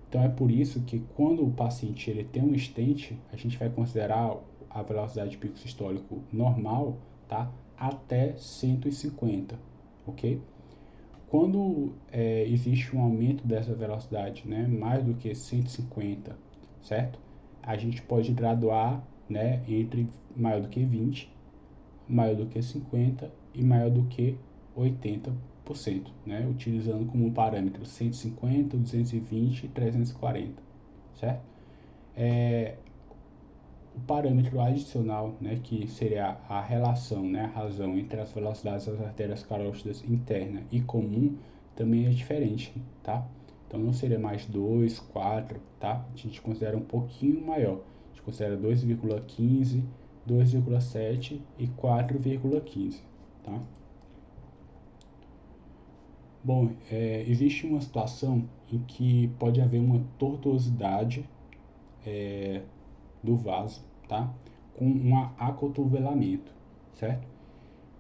Então é por isso que, quando o paciente ele tem um stent, a gente vai considerar a velocidade de pico sistólico normal, tá, até 150, ok? Quando existe um aumento dessa velocidade, né, mais do que 150, certo? A gente pode graduar, né, entre maior do que 20, maior do que 50 e maior do que 80%, né, utilizando como parâmetro 150, 220 e 340, certo? O parâmetro adicional, né, que seria a relação, né, a razão entre as velocidades das artérias carótidas interna e comum, também é diferente, tá? Então não seria mais 2, 4, tá? A gente considera um pouquinho maior. A gente considera 2,15, 2,7 e 4,15, tá? Bom, existe uma situação em que pode haver uma tortuosidade do vaso, tá? Com um acotovelamento, certo?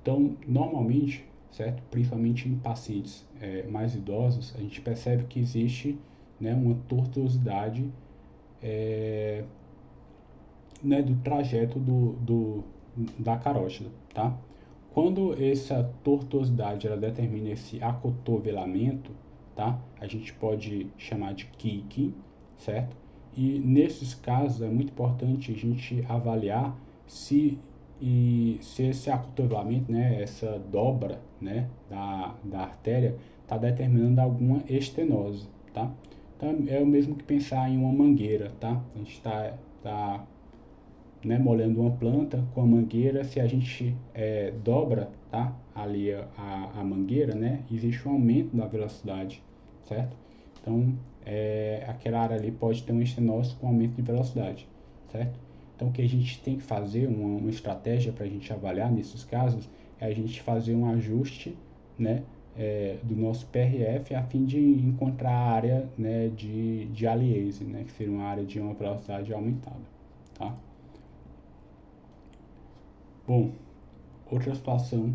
Então, normalmente, certo? Principalmente em pacientes mais idosos, a gente percebe que existe, né, uma tortuosidade, né, do trajeto da carótida, tá? Quando essa tortuosidade ela determina esse acotovelamento, tá? A gente pode chamar de kicking, certo? E nesses casos é muito importante a gente avaliar se esse acotovelamento, né, essa dobra, né, da artéria, está determinando alguma estenose, tá? Então é o mesmo que pensar em uma mangueira, tá? A gente tá, né, molhando uma planta com a mangueira. Se a gente dobra, tá, ali a mangueira, né, existe um aumento da velocidade, certo? Então, aquela área ali pode ter um estenose com aumento de velocidade, certo? Então, o que a gente tem que fazer, uma estratégia para a gente avaliar nesses casos, é a gente fazer um ajuste, né, do nosso PRF, a fim de encontrar a área, né, de aliase, né, que seria uma área de uma velocidade aumentada, tá? Bom, outra situação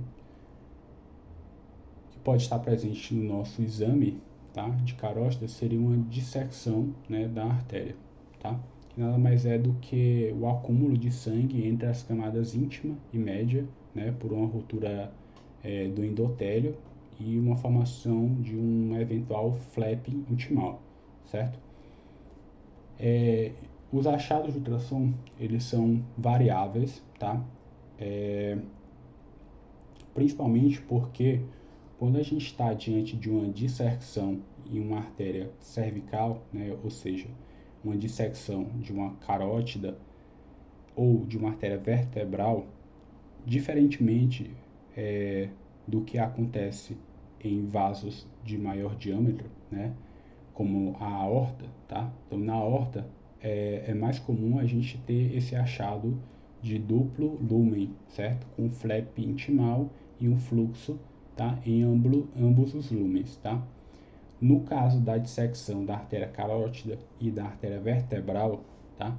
que pode estar presente no nosso exame, tá, de carótida, seria uma dissecção, né, da artéria, tá? Que nada mais é do que o acúmulo de sangue entre as camadas íntima e média, né, por uma ruptura do endotélio e uma formação de um eventual flap intimal, certo? Os achados de ultrassom, eles são variáveis, tá? Principalmente porque, quando a gente está diante de uma dissecção em uma artéria cervical, né, ou seja, uma dissecção de uma carótida ou de uma artéria vertebral, diferentemente do que acontece em vasos de maior diâmetro, né, como a aorta, tá? Então, na aorta é mais comum a gente ter esse achado de duplo lumen, certo? Com um flap intimal e um fluxo, tá? Em ambos os lumens, tá? No caso da dissecção da artéria carótida e da artéria vertebral, tá?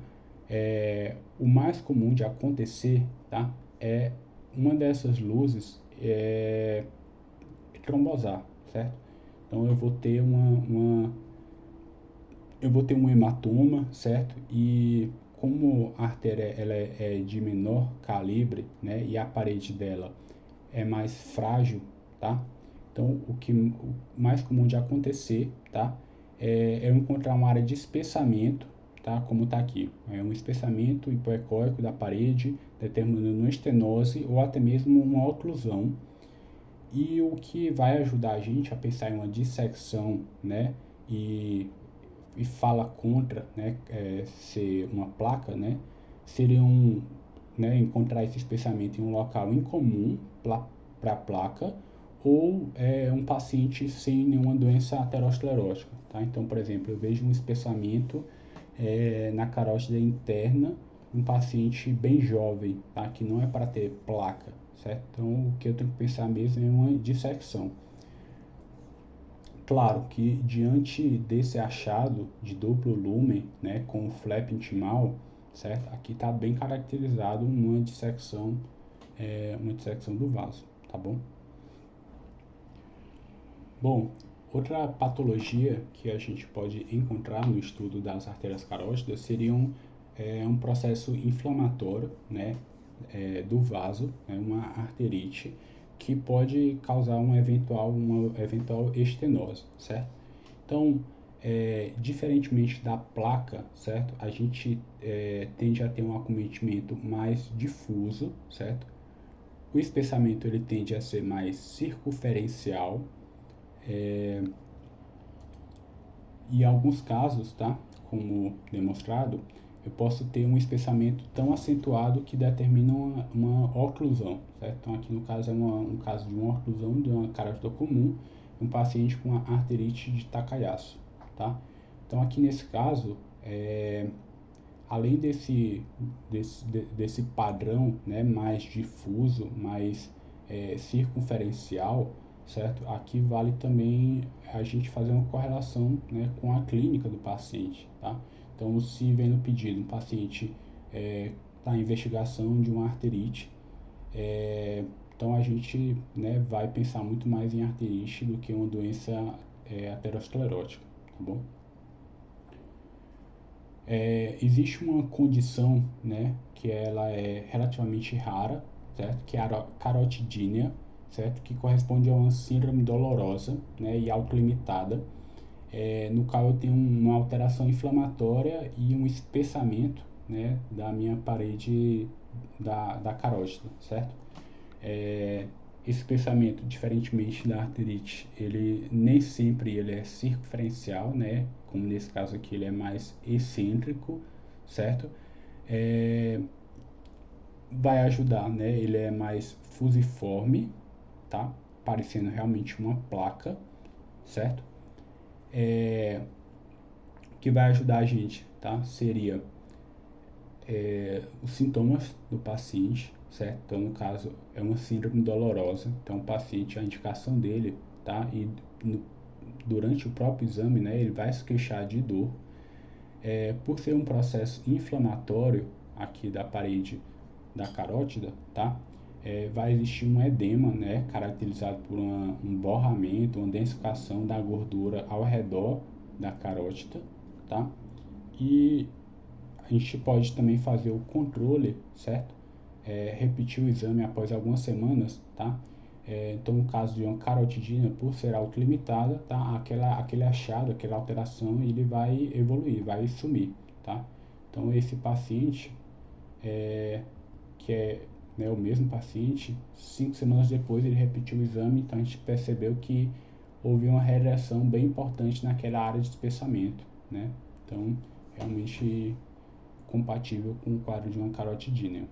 O mais comum de acontecer, tá? É uma dessas luzes trombosar, certo? Então eu vou ter um hematoma, certo? E como a artéria ela é de menor calibre, né? E a parede dela é mais frágil, tá? Então, o mais comum de acontecer, tá? É eu encontrar uma área de espessamento, tá? Como está aqui. É um espessamento hipoecóico da parede, determinando uma estenose ou até mesmo uma oclusão. E o que vai ajudar a gente a pensar em uma dissecção, né? E fala contra, né, ser uma placa, né, seriam, né, encontrar esse espessamento em um local incomum para a placa ou um paciente sem nenhuma doença aterosclerótica, tá? Então, por exemplo, eu vejo um espessamento na carótida interna, um paciente bem jovem, tá? Que não é para ter placa, certo? Então, o que eu tenho que pensar mesmo é uma dissecção. Claro que diante desse achado de duplo lumen, né, com o flap intimal, certo? Aqui está bem caracterizado uma dissecção do vaso, tá bom? Bom, outra patologia que a gente pode encontrar no estudo das artérias carótidas seria um processo inflamatório, né, do vaso, né, uma arterite, que pode causar uma eventual estenose, certo? Então, diferentemente da placa, certo? A gente tende a ter um acometimento mais difuso, certo? O espessamento ele tende a ser mais circunferencial e em alguns casos, tá? Como demonstrado, eu posso ter um espessamento tão acentuado que determina uma oclusão, certo? Então, aqui no caso é um caso de uma oclusão de uma carótida comum, um paciente com a arterite de Takayasu, tá? Então, aqui nesse caso, além desse padrão, né, mais difuso, mais circunferencial, certo? Aqui vale também a gente fazer uma correlação, né, com a clínica do paciente, tá? Então, se vem no pedido um paciente está em investigação de uma arterite, então a gente, né, vai pensar muito mais em arterite do que uma doença aterosclerótica, tá bom? Existe uma condição, né, que ela é relativamente rara, certo? Que é a carotidínia, certo? Que corresponde a uma síndrome dolorosa, né, e autolimitada, no qual eu tenho uma alteração inflamatória e um espessamento, né, da minha parede da carótida, certo? Esse espessamento, diferentemente da arterite, ele nem sempre ele é circunferencial, né? Como nesse caso aqui ele é mais excêntrico, certo? Vai ajudar, né? Ele é mais fusiforme, tá? Parecendo realmente uma placa, certo? O que vai ajudar a gente, tá? Seria os sintomas do paciente, certo? Então, no caso, é uma síndrome dolorosa. Então, o paciente, a indicação dele, tá? E durante o próprio exame, né, ele vai se queixar de dor. Por ser um processo inflamatório aqui da parede da carótida, tá? Vai existir um edema, né, caracterizado por um borramento, uma densificação da gordura ao redor da carótida, tá? E a gente pode também fazer o controle, certo? Repetir o exame após algumas semanas, tá? Então, no caso de uma carotidina, por ser autolimitada, tá? Aquele achado, aquela alteração, ele vai evoluir, vai sumir, tá? Então, esse paciente, que é, né, o mesmo paciente, 5 semanas depois ele repetiu o exame, então a gente percebeu que houve uma regressão bem importante naquela área de espessamento, né? Então, realmente compatível com o quadro de uma carotidine.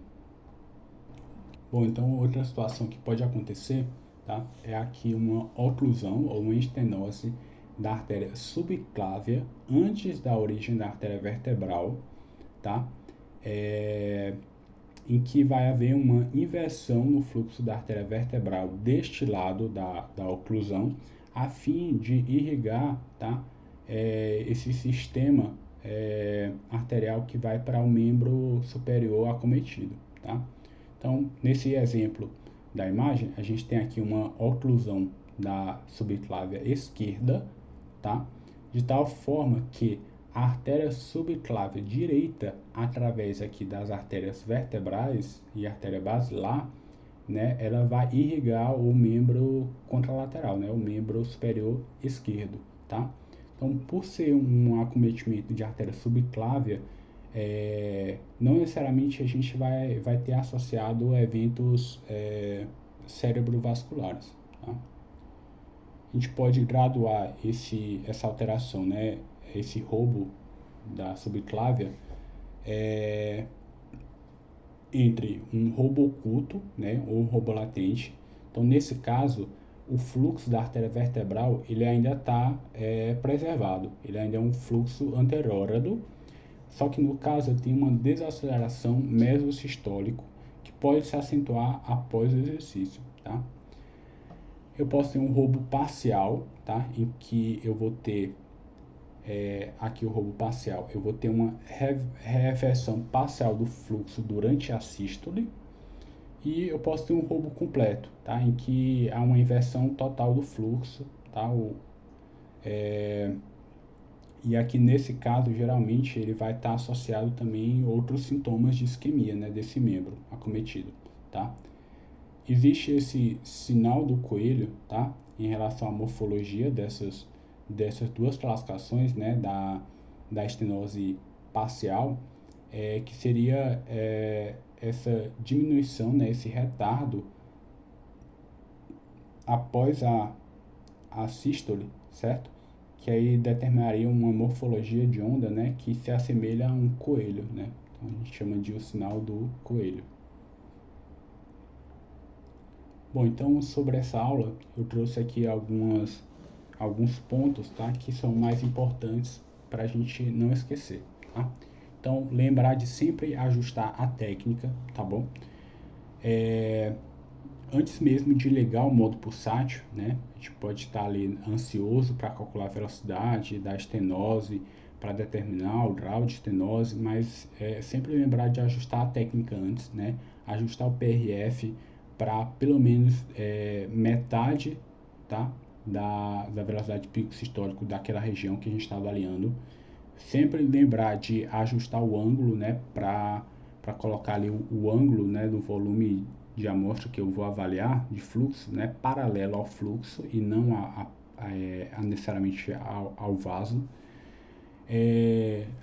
Bom, então outra situação que pode acontecer, tá, é aqui uma oclusão ou uma estenose da artéria subclávia antes da origem da artéria vertebral, tá? Em que vai haver uma inversão no fluxo da artéria vertebral deste lado da oclusão, a fim de irrigar, tá, esse sistema arterial que vai para o membro superior acometido, tá? Então, nesse exemplo da imagem, a gente tem aqui uma oclusão da subclávia esquerda, tá? De tal forma que a artéria subclávia direita, através aqui das artérias vertebrais e artéria basilar, né, ela vai irrigar o membro contralateral, né, o membro superior esquerdo, tá? Então, por ser um acometimento de artéria subclávia, não necessariamente a gente vai ter associado eventos cerebrovasculares, tá? A gente pode graduar essa alteração, né, esse roubo da subclávia, entre um roubo oculto, né, ou um roubo latente. Então, nesse caso, o fluxo da artéria vertebral ele ainda está preservado, ele ainda é um fluxo anterógrado, só que no caso tem uma desaceleração mesosistólico que pode se acentuar após o exercício, tá? Eu posso ter um roubo parcial, tá? Em que eu vou ter aqui o roubo parcial, eu vou ter uma reversão parcial do fluxo durante a sístole, e eu posso ter um roubo completo, tá? Em que há uma inversão total do fluxo, tá? E aqui nesse caso, geralmente, ele vai estar associado também a outros sintomas de isquemia, né, desse membro acometido, tá? Existe esse sinal do coelho, tá? Em relação à morfologia dessas duas classificações, né, da estenose parcial, que seria essa diminuição, né, esse retardo após a sístole, certo? Que aí determinaria uma morfologia de onda, né, que se assemelha a um coelho, né? Então a gente chama de o sinal do coelho. Bom, então sobre essa aula eu trouxe aqui alguns pontos, tá, que são mais importantes para a gente não esquecer, tá? Então lembrar de sempre ajustar a técnica, tá bom? Antes mesmo de ligar o modo pulsátil, né, a gente pode estar ali ansioso para calcular a velocidade da estenose, para determinar o grau de estenose, mas sempre lembrar de ajustar a técnica antes, né, ajustar o PRF para pelo menos metade, tá, da velocidade de pico sistólico daquela região que a gente está avaliando. Sempre lembrar de ajustar o ângulo, né, para colocar ali o ângulo, né, do volume de amostra que eu vou avaliar de fluxo, né, paralelo ao fluxo e não necessariamente ao vaso.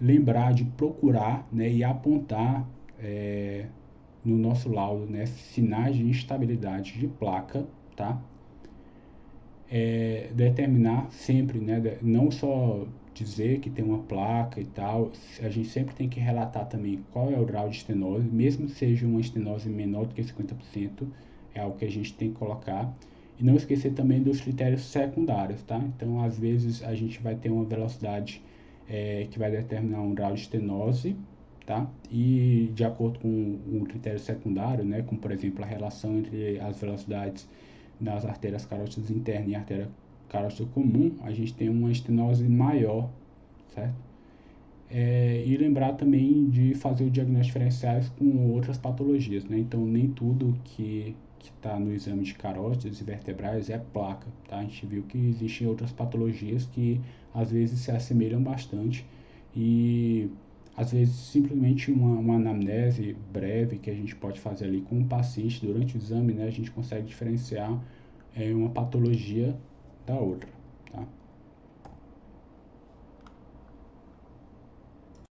Lembrar de procurar, né, e apontar no nosso laudo, né, sinais de instabilidade de placa, tá? Determinar sempre, né, não só dizer que tem uma placa e tal, a gente sempre tem que relatar também qual é o grau de estenose, mesmo que seja uma estenose menor do que 50%, é algo que a gente tem que colocar. E não esquecer também dos critérios secundários, tá? Então, às vezes, a gente vai ter uma velocidade que vai determinar um grau de estenose, tá? E de acordo com um critério secundário, né, como por exemplo a relação entre as velocidades das artérias carótidas internas e artéria carótida comum, a gente tem uma estenose maior, certo? E lembrar também de fazer o diagnóstico diferenciais com outras patologias, né? Então, nem tudo que está no exame de carótidas e vertebrais é placa, tá? A gente viu que existem outras patologias que às vezes se assemelham bastante e às vezes simplesmente uma anamnese breve que a gente pode fazer ali com o paciente durante o exame, né? A gente consegue diferenciar uma patologia da outra, tá?